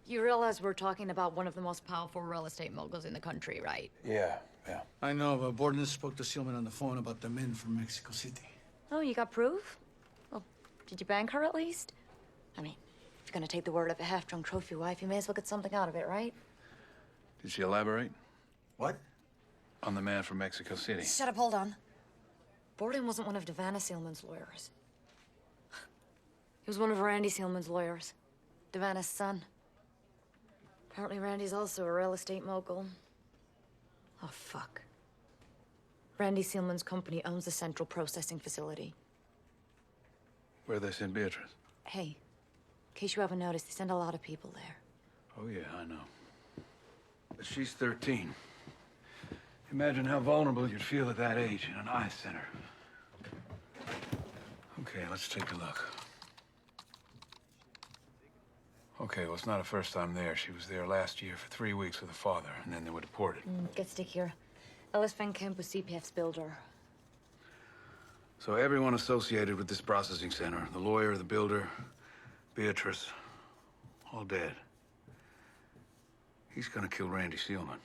You realize we're talking about one of the most powerful real estate moguls in the country, right? Yeah. I know, but Borden spoke to Seelman on the phone about the men from Mexico City. Oh, you got proof? Well, did you bank her at least? I mean, if you're gonna take the word of a half-drunk trophy wife, you may as well get something out of it, right? Did she elaborate? What? On the man from Mexico City. Shut up, hold on. Borden wasn't one of Devana Sealman's lawyers. He was one of Randy Sealman's lawyers. Devana's son. Apparently Randy's also a real estate mogul. Oh, fuck. Randy Sealman's company owns the central processing facility. Where they send Beatrice? Hey, in case you haven't noticed, they send a lot of people there. Oh, yeah, I know. But she's 13. Imagine how vulnerable you'd feel at that age in an eye center. Okay, let's take a look. Okay, well, it's not her first time there. She was there last year for 3 weeks with her father, and then they were deported. Get stickier. Ellis Van Kemp was CPF's builder. So everyone associated with this processing center, the lawyer, the builder, Beatrice, all dead. He's gonna kill Randy Sealman.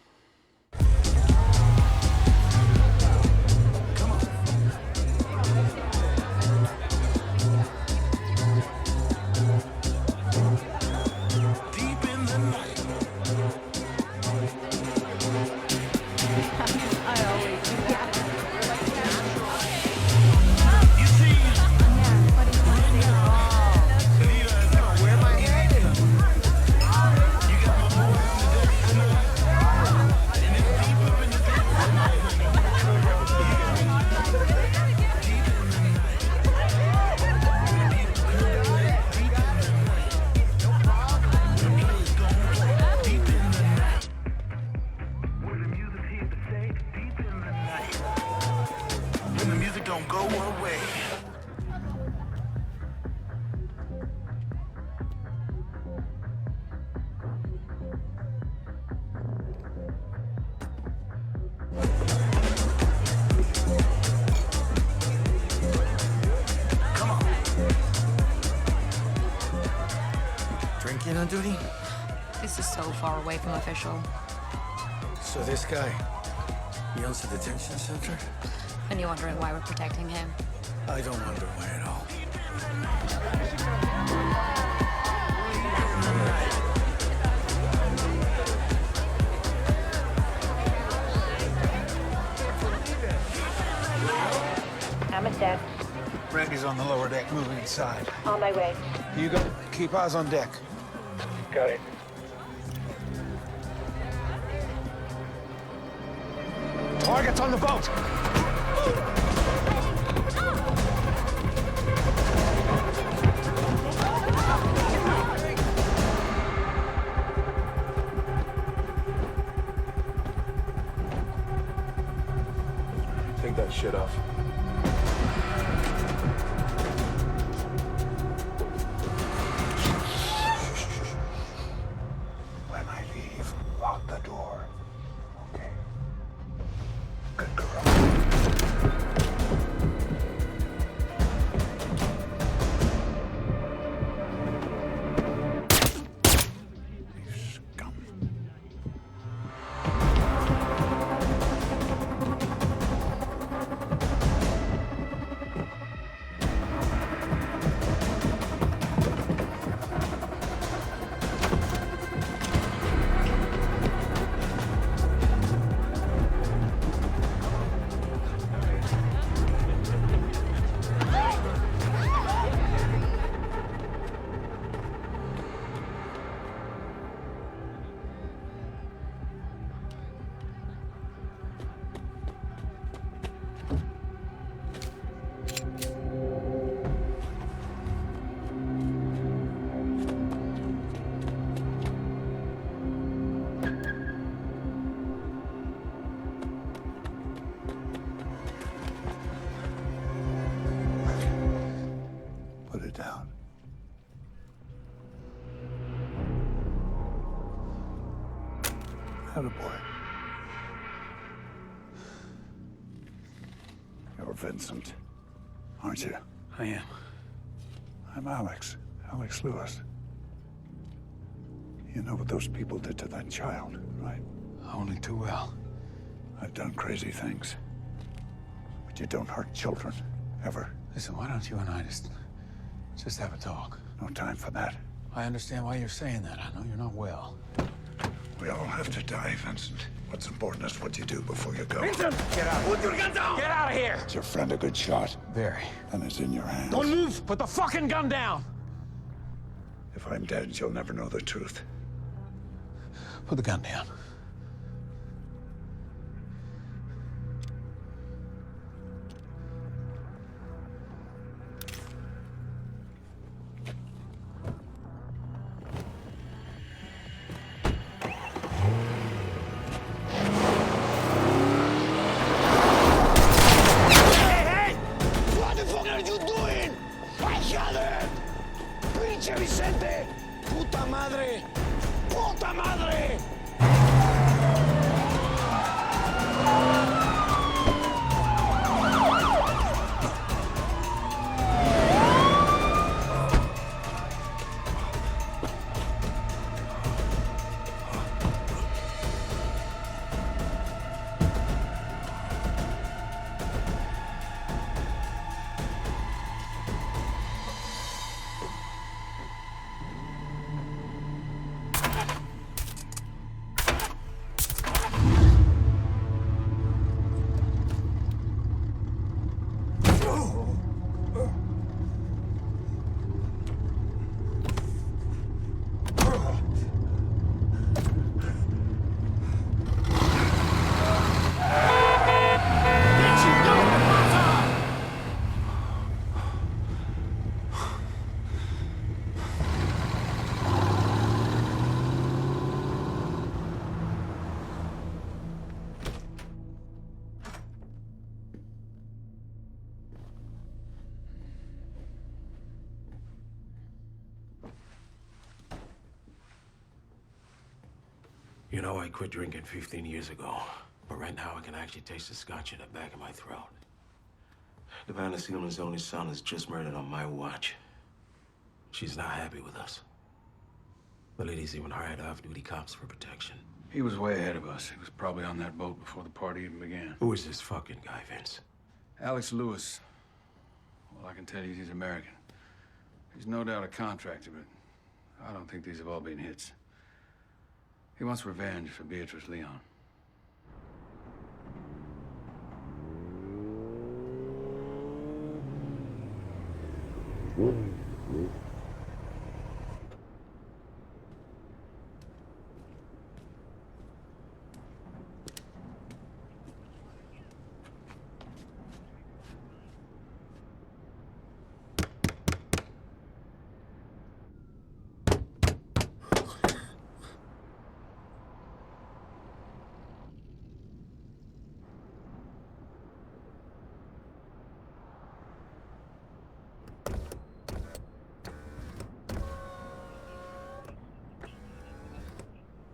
Drinking on duty? This is so far away from official. So this guy, he owns the detention center? And you're wondering why we're protecting him? I don't wonder why at all. I'm at deck. Randy's on the lower deck, moving inside. On my way. You go. Keep eyes on deck. Got it. Target's on the boat! Take that shit off. When I leave, lock the door. Okay? Good girl. Put it down. Attaboy. You're Vincent, aren't you? I am. I'm Alex Lewis. You know what those people did to that child, right? Only too well. I've done crazy things. But you don't hurt children, ever. Listen, why don't you and I just have a talk? No time for that. I understand why you're saying that. I know you're not well. We all have to die, Vincent. What's important is what you do before you go. Vincent! Get out. Put your gun down! Get out of here! Is your friend a good shot? Very. And it's in your hands. Don't move! Put the fucking gun down! If I'm dead, you'll never know the truth. Put the gun down. You know, I quit drinking 15 years ago, but right now I can actually taste the scotch in the back of my throat. Savannah Seaman's only son is just murdered on my watch. She's not happy with us. The lady's even hired off-duty cops for protection. He was way ahead of us. He was probably on that boat before the party even began. Who is this fucking guy, Vince? Alex Lewis. Well, I can tell you he's American. He's no doubt a contractor, but I don't think these have all been hits. He wants revenge for Beatrice Leon.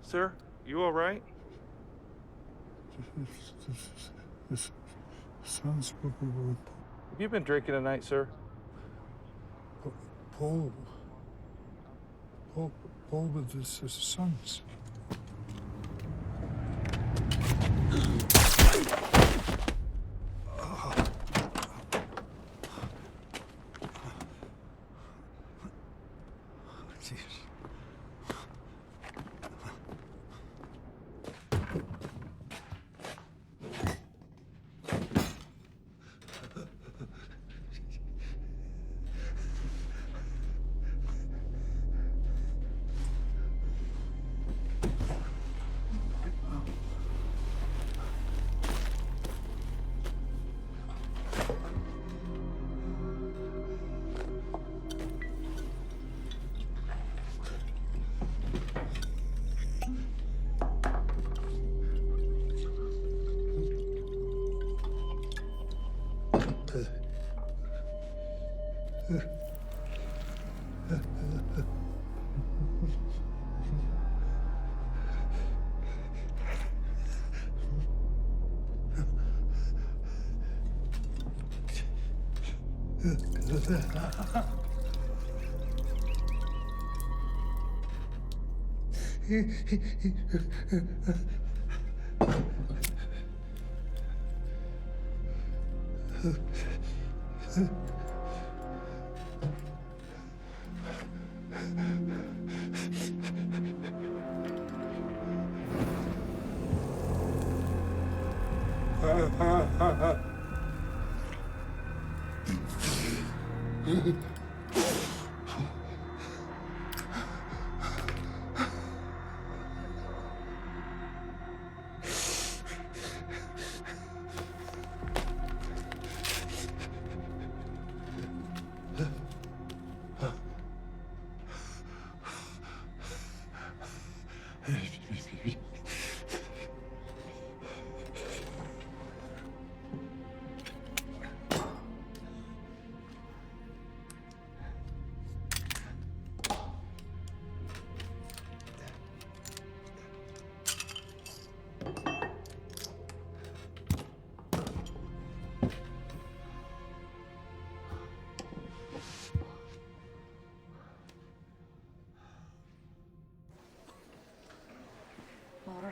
Sir, you all right? This sounds... Have you been drinking tonight, sir? Paul with his sons.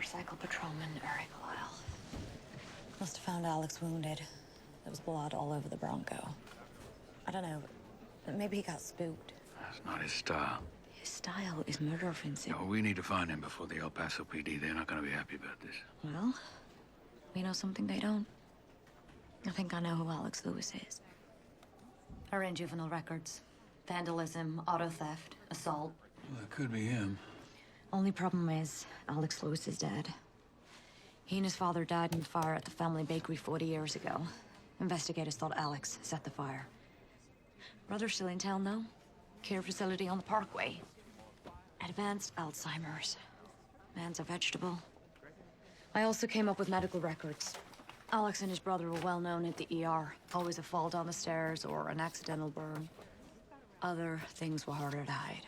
Motorcycle patrolman Eric Lyle. Must have found Alex wounded. There was blood all over the Bronco. I don't know, but maybe he got spooked. That's not his style. His style is murder, Vincent. Yeah, well, we need to find him before the El Paso PD. They're not going to be happy about this. Well, we know something they don't. I think I know who Alex Lewis is. I ran juvenile records. Vandalism, auto theft, assault. Well, it could be him. Only problem is, Alex Lewis is dead. He and his father died in the fire at the family bakery 40 years ago. Investigators thought Alex set the fire. Brother's still in town, though. Care facility on the Parkway. Advanced Alzheimer's. Man's a vegetable. I also came up with medical records. Alex and his brother were well known at the ER. Always a fall down the stairs or an accidental burn. Other things were harder to hide.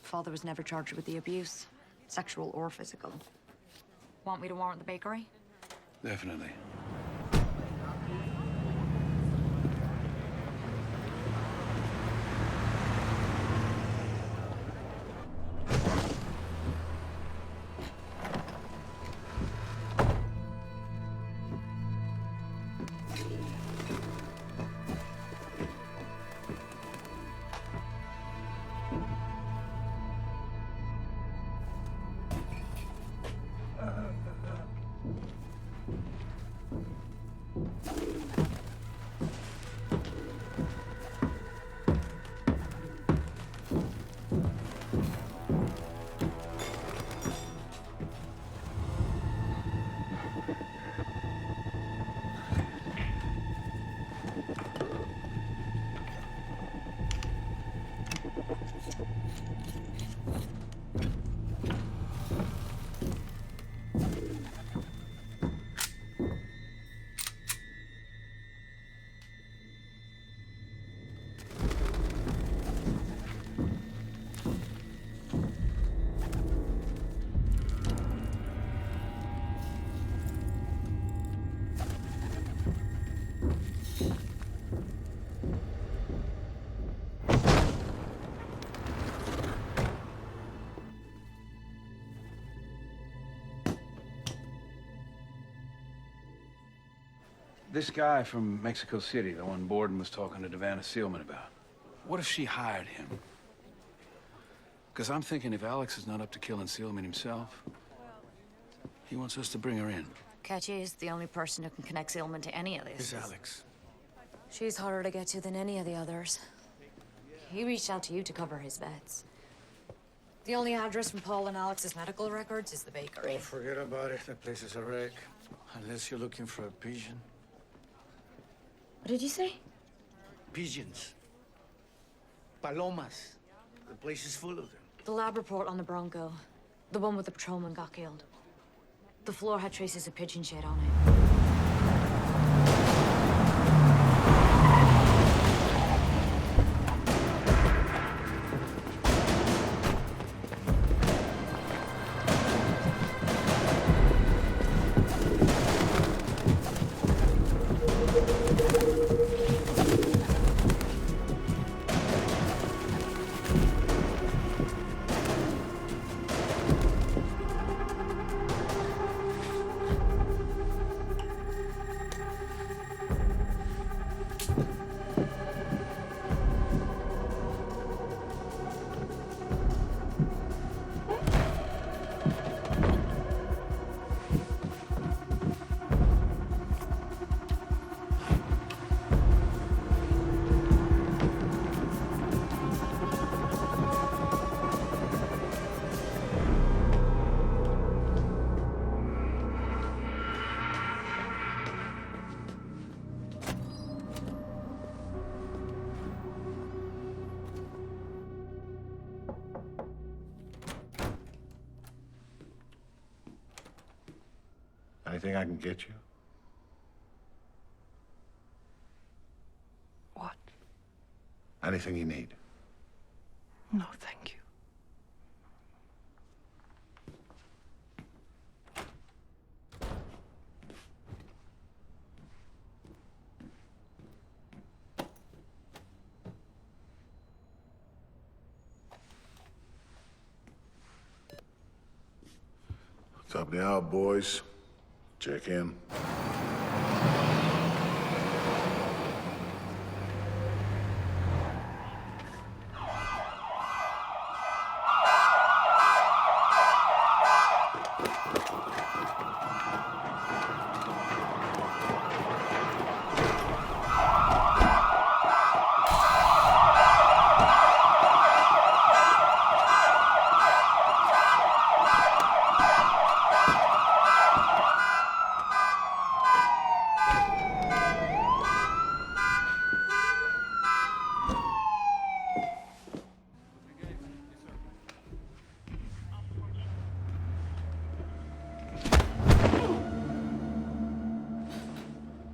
Father was never charged with the abuse, sexual or physical. Want me to warrant the bakery? Definitely. This guy from Mexico City, the one Borden was talking to Devana Sealman about. What if she hired him? Because I'm thinking if Alex is not up to killing Sealman himself, he wants us to bring her in. Catch is the only person who can connect Sealman to any of this. It's Alex. She's harder to get to than any of the others. He reached out to you to cover his bets. The only address from Paul and Alex's medical records is the bakery. Oh, forget about it. That place is a wreck. Unless you're looking for a pigeon. What did you say? Pigeons. Palomas. The place is full of them. The lab report on the Bronco. The one with the patrolman got killed. The floor had traces of pigeon shit on it. Anything I can get you? What? Anything you need. No, thank you. Top of the hour, boys. Check in.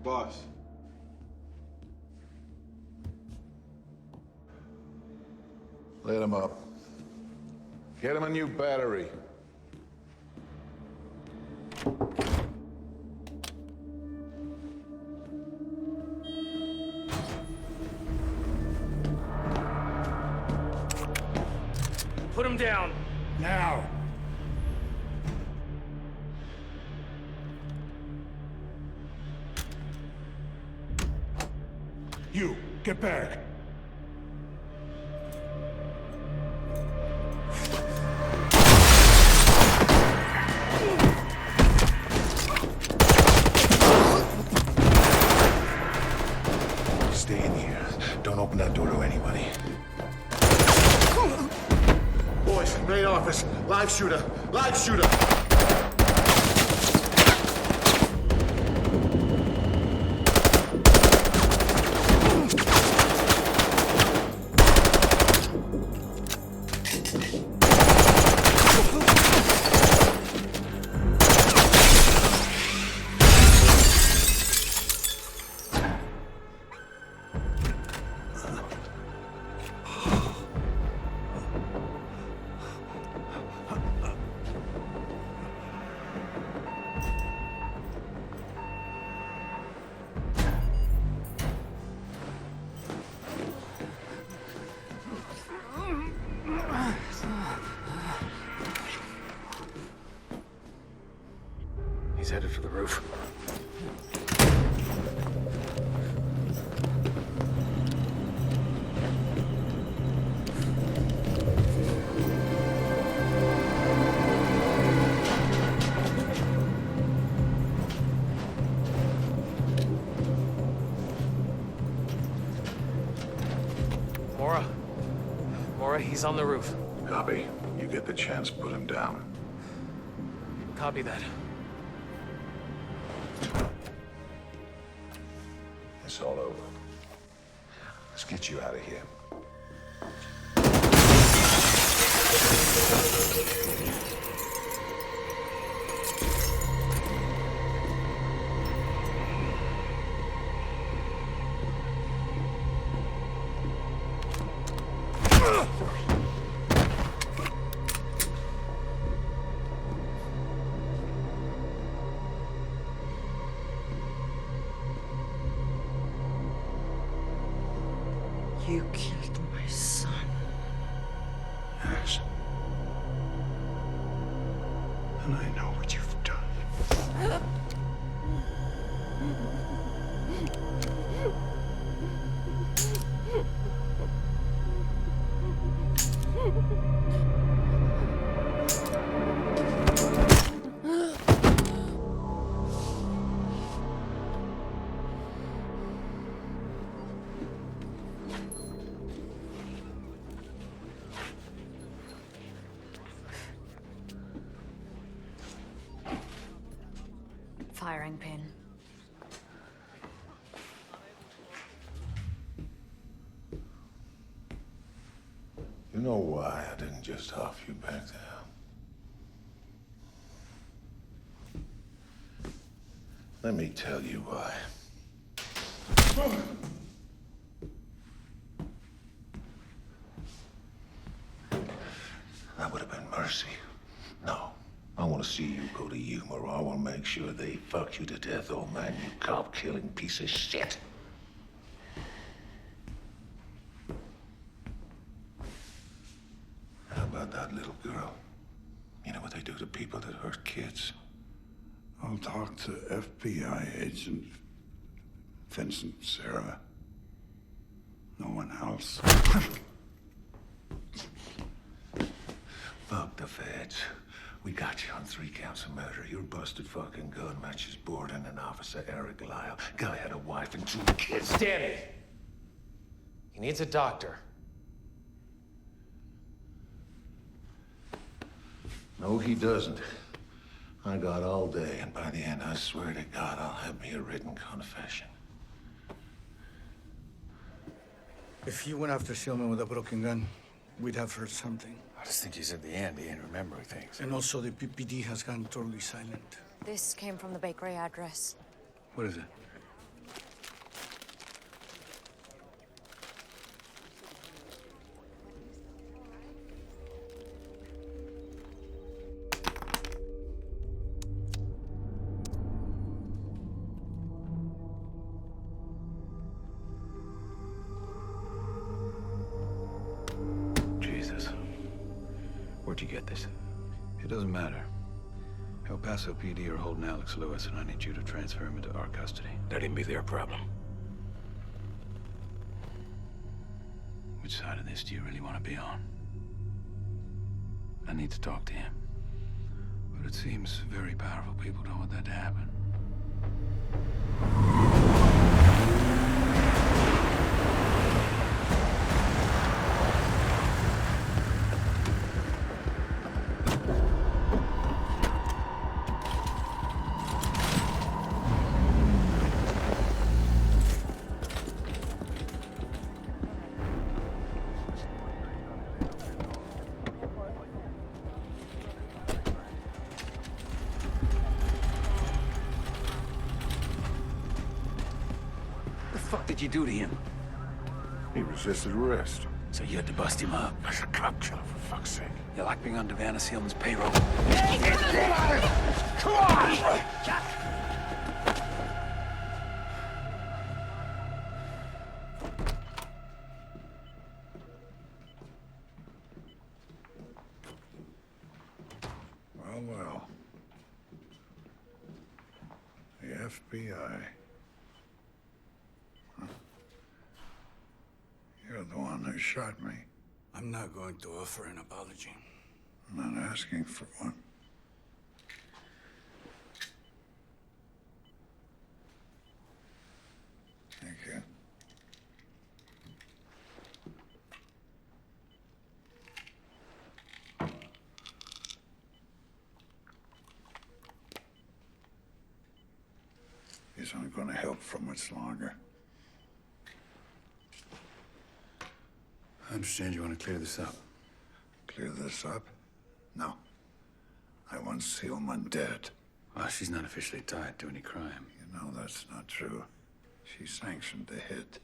Boss. Let him up. Get him a new battery. Put him down. Now. You, get back. Stay in here. Don't open that door to anybody. Boys, main office. Live shooter. Live shooter. He's headed for the roof. Mora, he's on the roof. Copy. You get the chance, put him down. Copy that. It's all over. Let's get you out of here. You killed my son. Yes. And I know what you've done. Firing pin. You know why I didn't just off you back there? Let me tell you why. That would have been mercy. No. I want to see you go to Yuma, or I want to make sure they fuck you to death, old man, you cop-killing piece of shit. How about that little girl? You know what they do to people that hurt kids? I'll talk to FBI agent Vincent Sarah. No one else. Fuck the feds. We got you on 3 counts of murder. Your busted fucking gun matches Borden and Officer Eric Lyle. Guy had a wife and 2 kids. Danny! He needs a doctor. No, he doesn't. I got all day, and by the end, I swear to God, I'll have me a written confession. If he went after Seelman with a broken gun, we'd have heard something. I just think he's at the end. He ain't remembering things. And also, the PPD has gone totally silent. This came from the bakery address. What is it? Where'd you get this? It doesn't matter. El Paso PD are holding Alex Lewis, and I need you to transfer him into our custody. Let him be their problem. Which side of this do you really want to be on? I need to talk to him. But it seems very powerful people don't want that to happen. What did you do to him? He resisted arrest. So you had to bust him up? That's a cop killer, for fuck's sake. You like being on Devana Seelman's payroll? Come on! Well. The FBI. You're the one who shot me. I'm not going to offer an apology. I'm not asking for one. Thank you. These aren't going to help for much longer. I understand you want to clear this up. Clear this up? No. I want Seelman dead. Well, she's not officially tied to any crime. You know that's not true. She sanctioned the hit.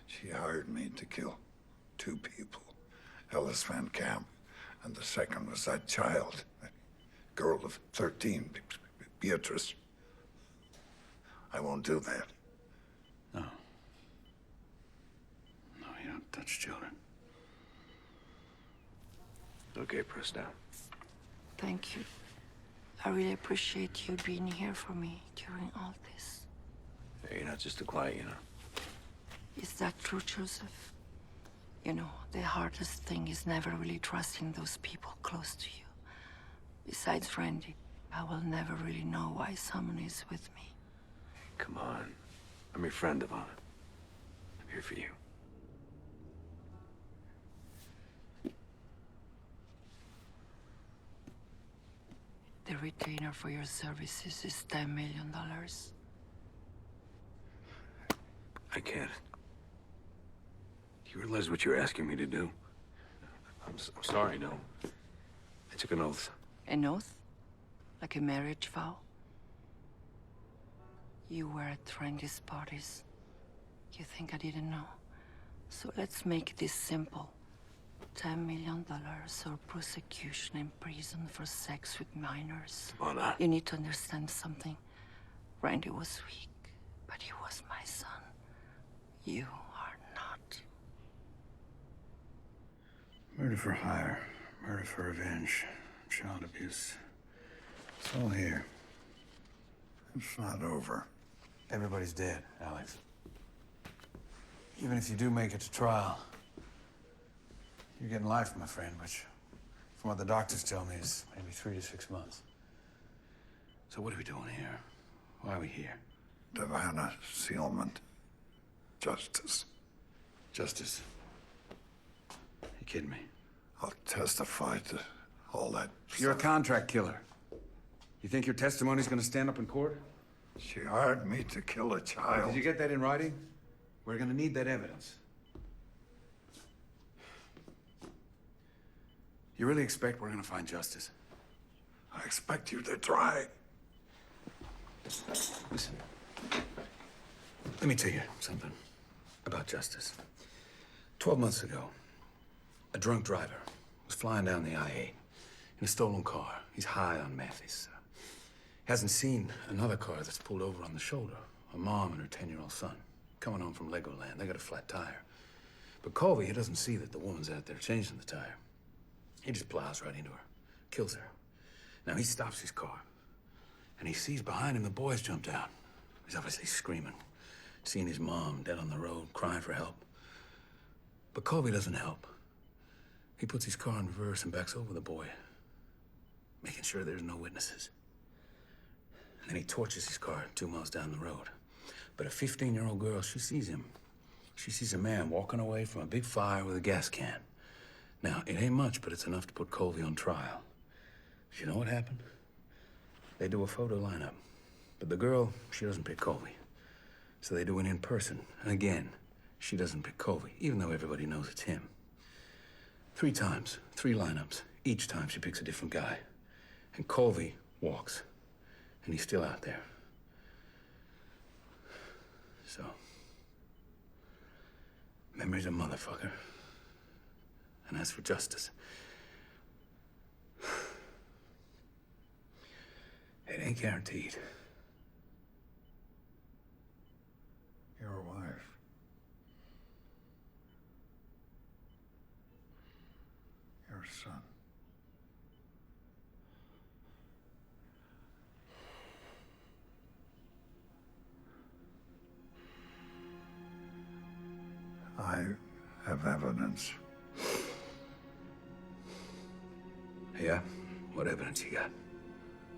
She hired me to kill 2 people. Ellis Van Camp, and the second was that child. A girl of 13, Beatrice. I won't do that. No. No, you don't touch children. Okay, press down. Thank you. I really appreciate you being here for me during all this. Hey, you're not just a client, you know. Is that true, Joseph? You know, the hardest thing is never really trusting those people close to you. Besides Randy, I will never really know why someone is with me. Come on. I'm your friend, Ivana. I'm here for you. The retainer for your services is $10 million. I can't. You realize what you're asking me to do? I'm sorry, no. I took an oath. An oath? Like a marriage vow? You were at Randy's parties. You think I didn't know? So let's make this simple. $10 million or prosecution in prison for sex with minors. Mona. You need to understand something. Randy was weak, but he was my son. You are not. Murder for hire, murder for revenge, child abuse. It's all here. It's not over. Everybody's dead, Alex. Even if you do make it to trial, you're getting life, my friend, which, from what the doctors tell me, is maybe 3 to 6 months. So what are we doing here? Why are we here? Savannah sealment. Justice. Justice? You kidding me? I'll testify to all that. You're a contract killer. You think your testimony's gonna stand up in court? She hired me to kill a child. Did you get that in writing? We're gonna need that evidence. You really expect we're gonna find justice? I expect you to try. Listen, let me tell you something about justice. 12 months ago, a drunk driver was flying down the I-8 in a stolen car. He's high on meth. He's hasn't seen another car that's pulled over on the shoulder. A mom and her 10-year-old son coming home from Legoland. They got a flat tire. But Colby, he doesn't see that the woman's out there changing the tire. He just plows right into her, kills her. Now he stops his car, and he sees behind him the boys jumped out. He's obviously screaming, seeing his mom dead on the road, crying for help. But Colby doesn't help. He puts his car in reverse and backs over the boy, making sure there's no witnesses. And then he torches his car 2 miles down the road. But a 15-year-old girl, she sees him. She sees a man walking away from a big fire with a gas can. Now, it ain't much, but it's enough to put Colby on trial. You know what happened? They do a photo lineup. But the girl, she doesn't pick Colby. So they do an in-person. And again, she doesn't pick Colby, even though everybody knows it's him. 3 times, 3 lineups. Each time she picks a different guy. And Colby walks. And he's still out there. So, memory's a motherfucker. And as for justice, it ain't guaranteed. Your wife. Your son. I have evidence. Yeah? What evidence you got?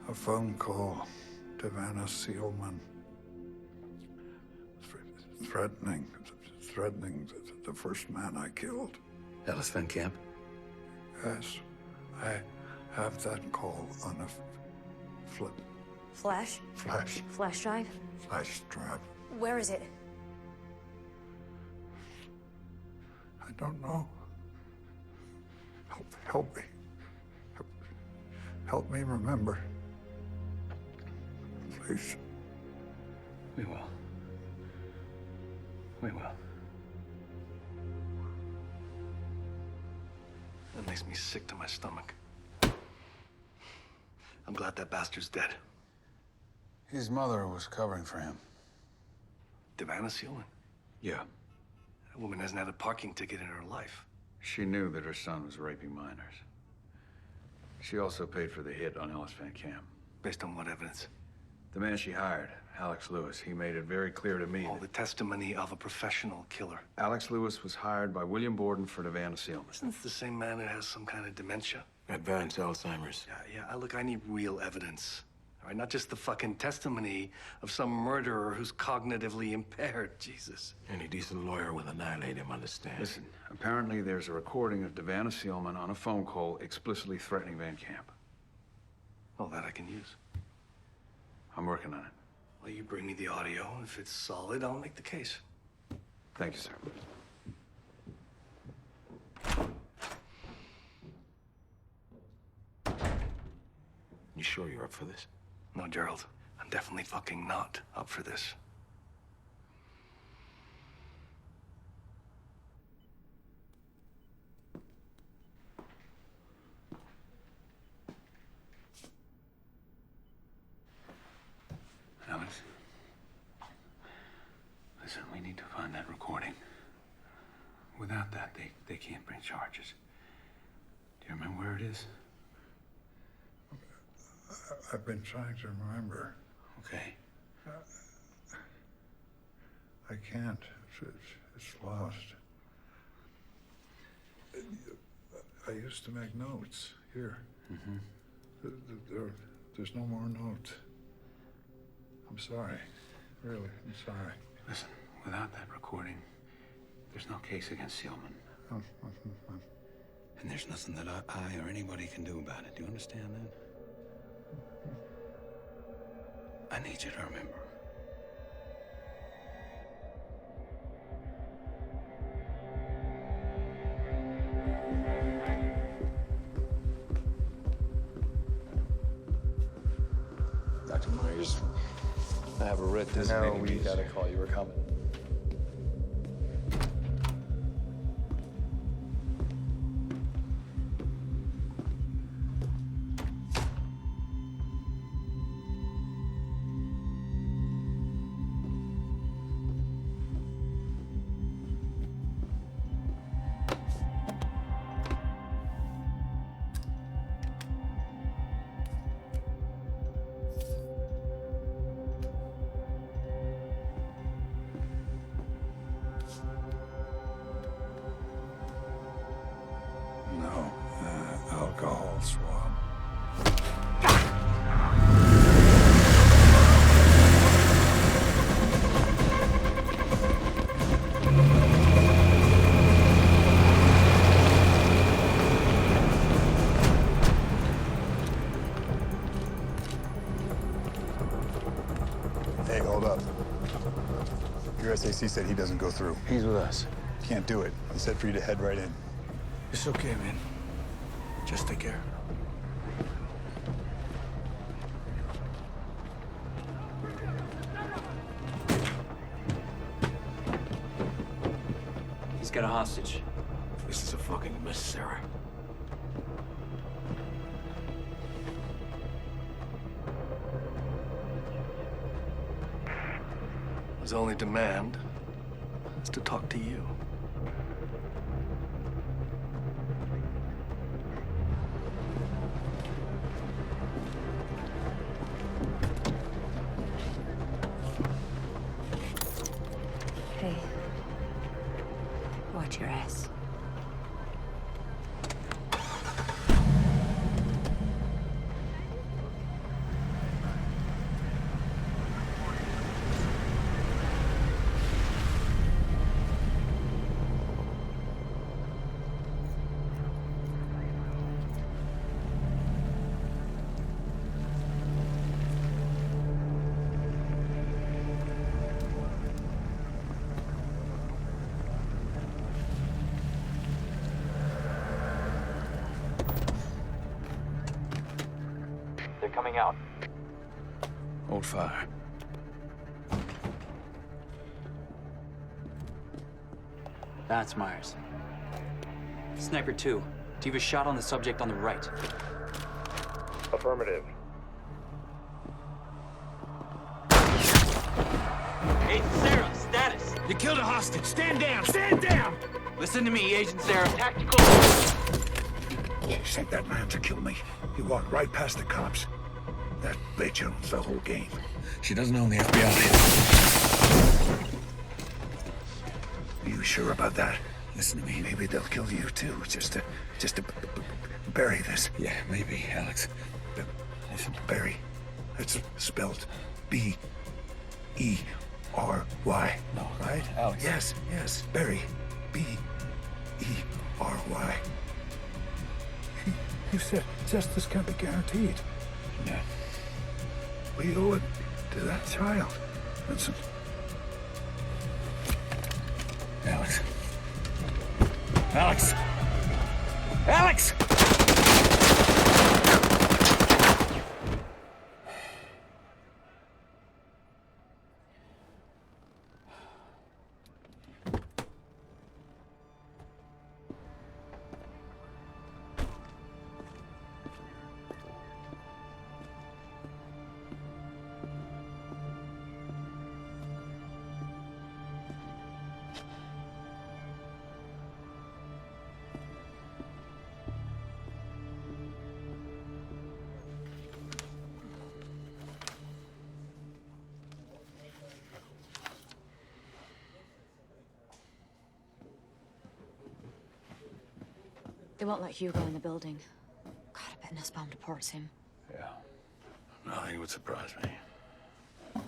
A phone call to Vanna Seelman. Threatening the first man I killed. Ellis Van Camp? Yes. I have that call on a Flash? Flash drive? flash drive. Where is it? I don't know. Help me. Help me remember. Please. We will. We will. That makes me sick to my stomach. I'm glad that bastard's dead. His mother was covering for him. Vanna Seelman? Yeah. That woman hasn't had a parking ticket in her life. She knew that her son was raping minors. She also paid for the hit on Ellis Van Camp. Based on what evidence? The man she hired, Alex Lewis, he made it very clear to me that the testimony of a professional killer. Alex Lewis was hired by William Borden for Vanna Seelman. Isn't this the same man that has some kind of dementia? Advanced Alzheimer's. Yeah, look, I need real evidence. All right, not just the fucking testimony of some murderer who's cognitively impaired. Jesus. Any decent lawyer will annihilate him on the stand. Listen, apparently there's a recording of Vanna Seelman on a phone call explicitly threatening Van Camp. Oh, that I can use. I'm working on it. Well, you bring me the audio. If it's solid, I'll make the case. Thank you, sir. You sure you're up for this? No, Gerald. I'm definitely fucking not up for this. Alex, listen, we need to find that recording. Without that, they can't bring charges. Do you remember where it is? I've been trying to remember. Okay. I can't. It's lost. I used to make notes here. Mm-hmm. There's no more notes. I'm sorry. Really, I'm sorry. Listen, without that recording, there's no case against Seelman. And there's nothing that I or anybody can do about it. Do you understand that? I need you to remember. Dr. Myers, I have a writ designating we got a call. You were coming. No, alcohol swab. Hey, hold up. Your SAC said he doesn't go through. He's with us. Can't do it. He said for you to head right in. It's okay, man. Just take care. He's got a hostage. This is a fucking Sarah. His only demand is to talk to you. Hey. Watch your ass. They're coming out. Hold fire. That's Myers. Sniper 2, do you have a shot on the subject on the right? Affirmative. Agent Sarah, status! You killed a hostage. Stand down! Stand down! Listen to me, Agent Sarah. Tactical. You sent that man to kill me. He walked right past the cops. That bitch owns the whole game. She doesn't own the FBI. Are you sure about that? Listen to me. Maybe they'll kill you too, just to bury this. Yeah, maybe, Alex. Listen, bury. It's spelled B-E-R-Y. No, right? Alex. Yes, bury. B-E-R-Y. You said justice can't be guaranteed. Yeah. We owe it to that child. Listen. Alex. Alex! Alex! won't let Hugo in the building. God, I bet Nussbaum deports him. Yeah. Nothing would surprise me.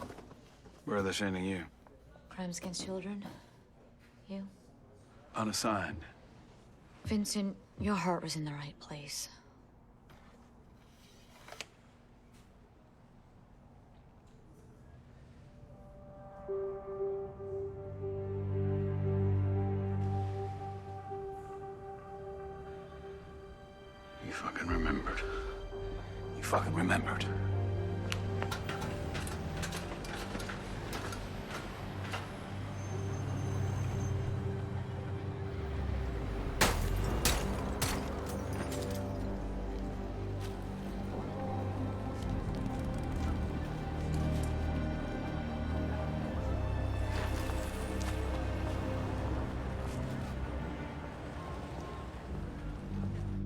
Where are they sending you? Crimes against children? You? Unassigned. Vincent, your heart was in the right place. You fucking remembered. You fucking remembered.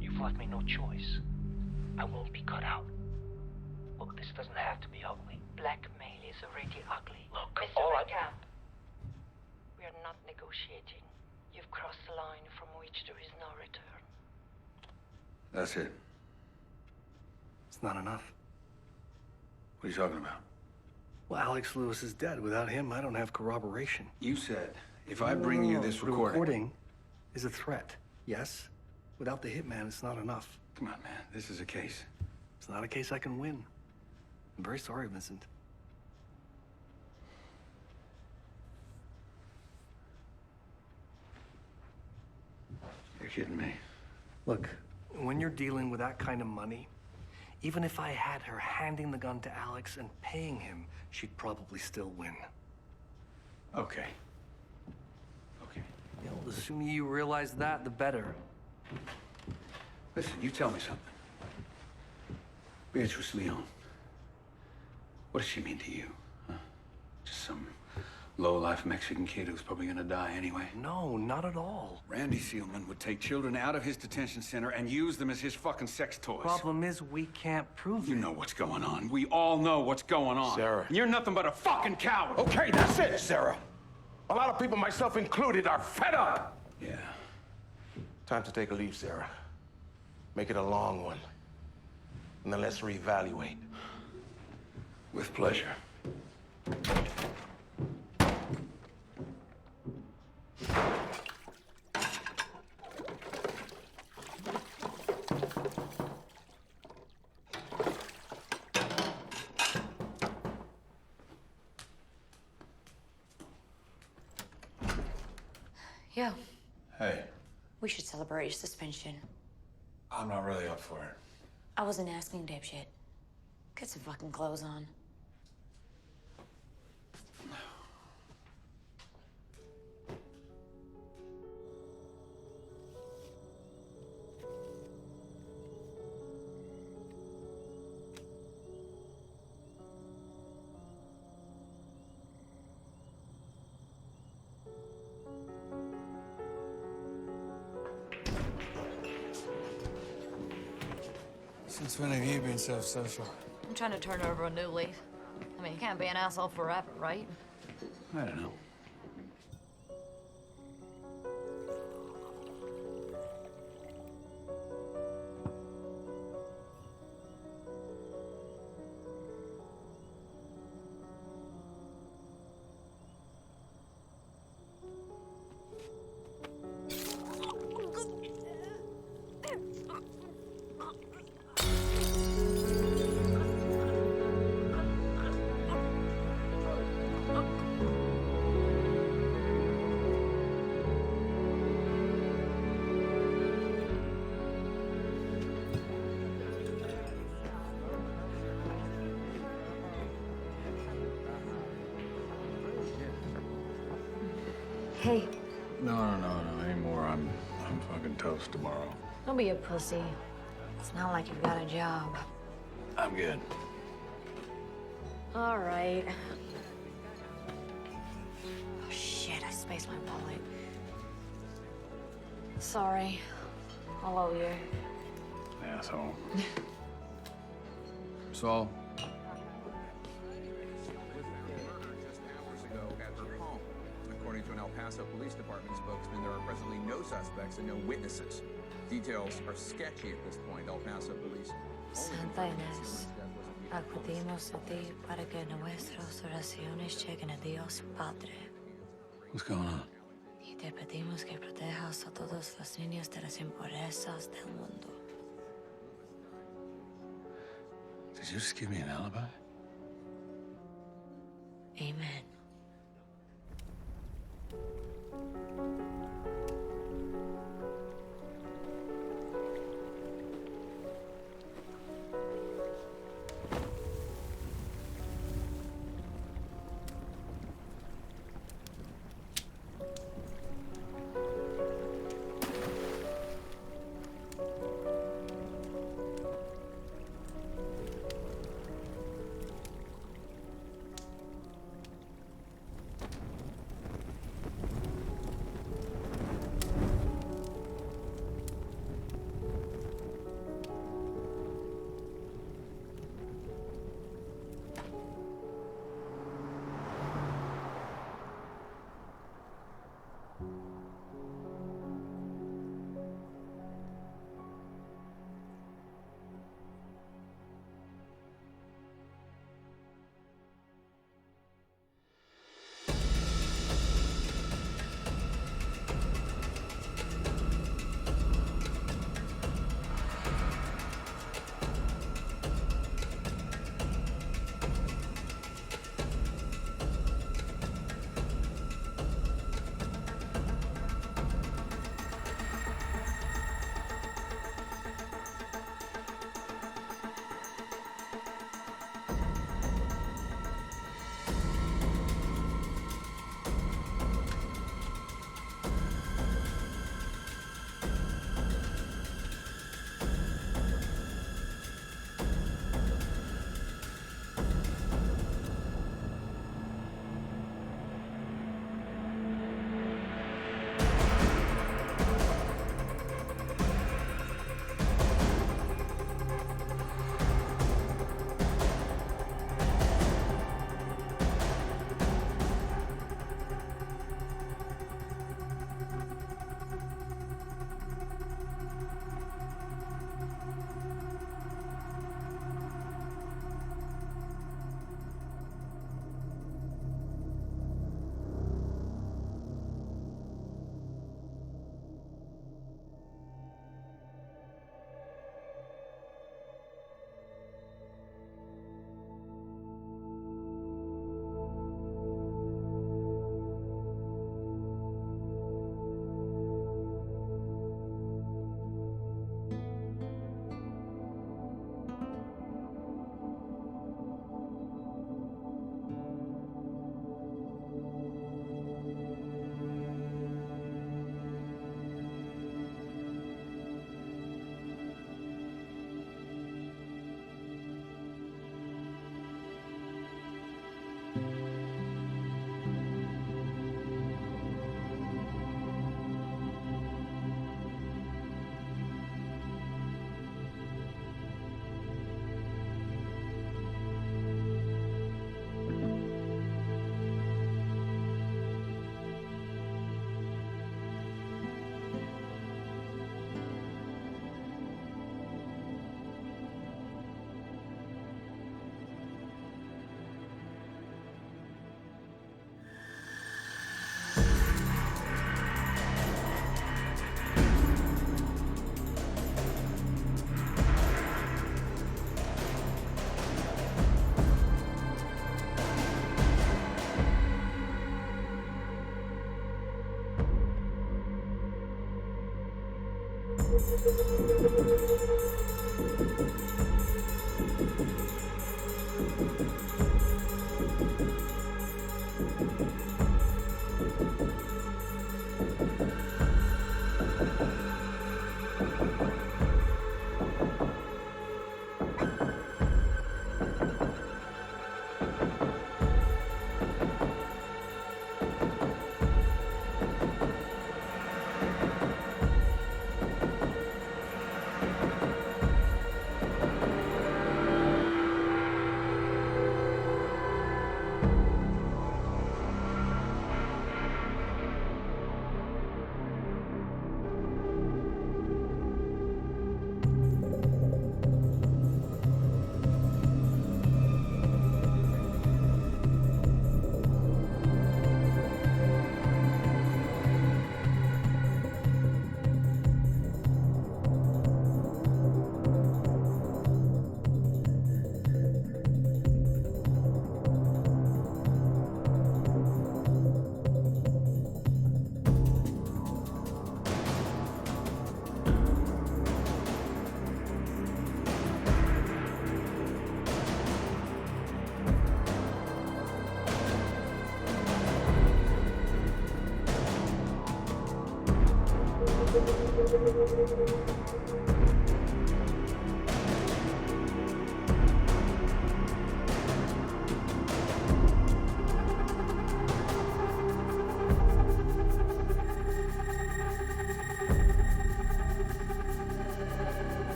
You've left me no choice. I won't be cut out. Look, this doesn't have to be ugly. Blackmail is already ugly. Look, Mr. all I... Camp, we are not negotiating. You've crossed the line from which there is no return. That's it. It's not enough. What are you talking about? Well, Alex Lewis is dead. Without him, I don't have corroboration. You said, if I bring you this The recording... recording is a threat, yes? Without the hitman, it's not enough. Come on, man. This is a case. It's not a case I can win. I'm very sorry, Vincent. You're kidding me. Look, when you're dealing with that kind of money, even if I had her handing the gun to Alex and paying him, she'd probably still win. Okay. You know, the sooner you realize that, the better. Listen, you tell me something. Beatrice Leon. What does she mean to you? Huh? Just some low-life Mexican kid who's probably gonna die anyway? No, not at all. Randy Seelman would take children out of his detention center and use them as his fucking sex toys. Problem is, we can't prove it. You know what's going on. We all know what's going on. Sarah. You're nothing but a fucking coward. Okay, that's it, Sarah. A lot of people, myself included, are fed up. Yeah. Time to take a leave, Sarah. Make it a long one. And then let's reevaluate. With pleasure. Yeah, Hey, we should celebrate your suspension. I'm not really up for it. I wasn't asking, dipshit. Get some fucking clothes on. Since when have you been self-social? I'm trying to turn over a new leaf. I mean, you can't be an asshole forever, right? I don't know. Hey, No anymore. I'm fucking toast tomorrow. don't be a pussy. It's not like you've got a job. I'm good. All right. Oh, shit, I spaced my wallet. Sorry. I'll owe you. Asshole. Saul. According to an El Paso Police Department spokesman, there are presently no suspects and no witnesses. Details are sketchy at this point. El Paso police Santa Inés, acudimos a ti para que nuestras oraciones lleguen a Dios Padre. What's going on? Y te pedimos que protejas a todos los niños de las impurezas del mundo. Did you just give me an alibi? Amen.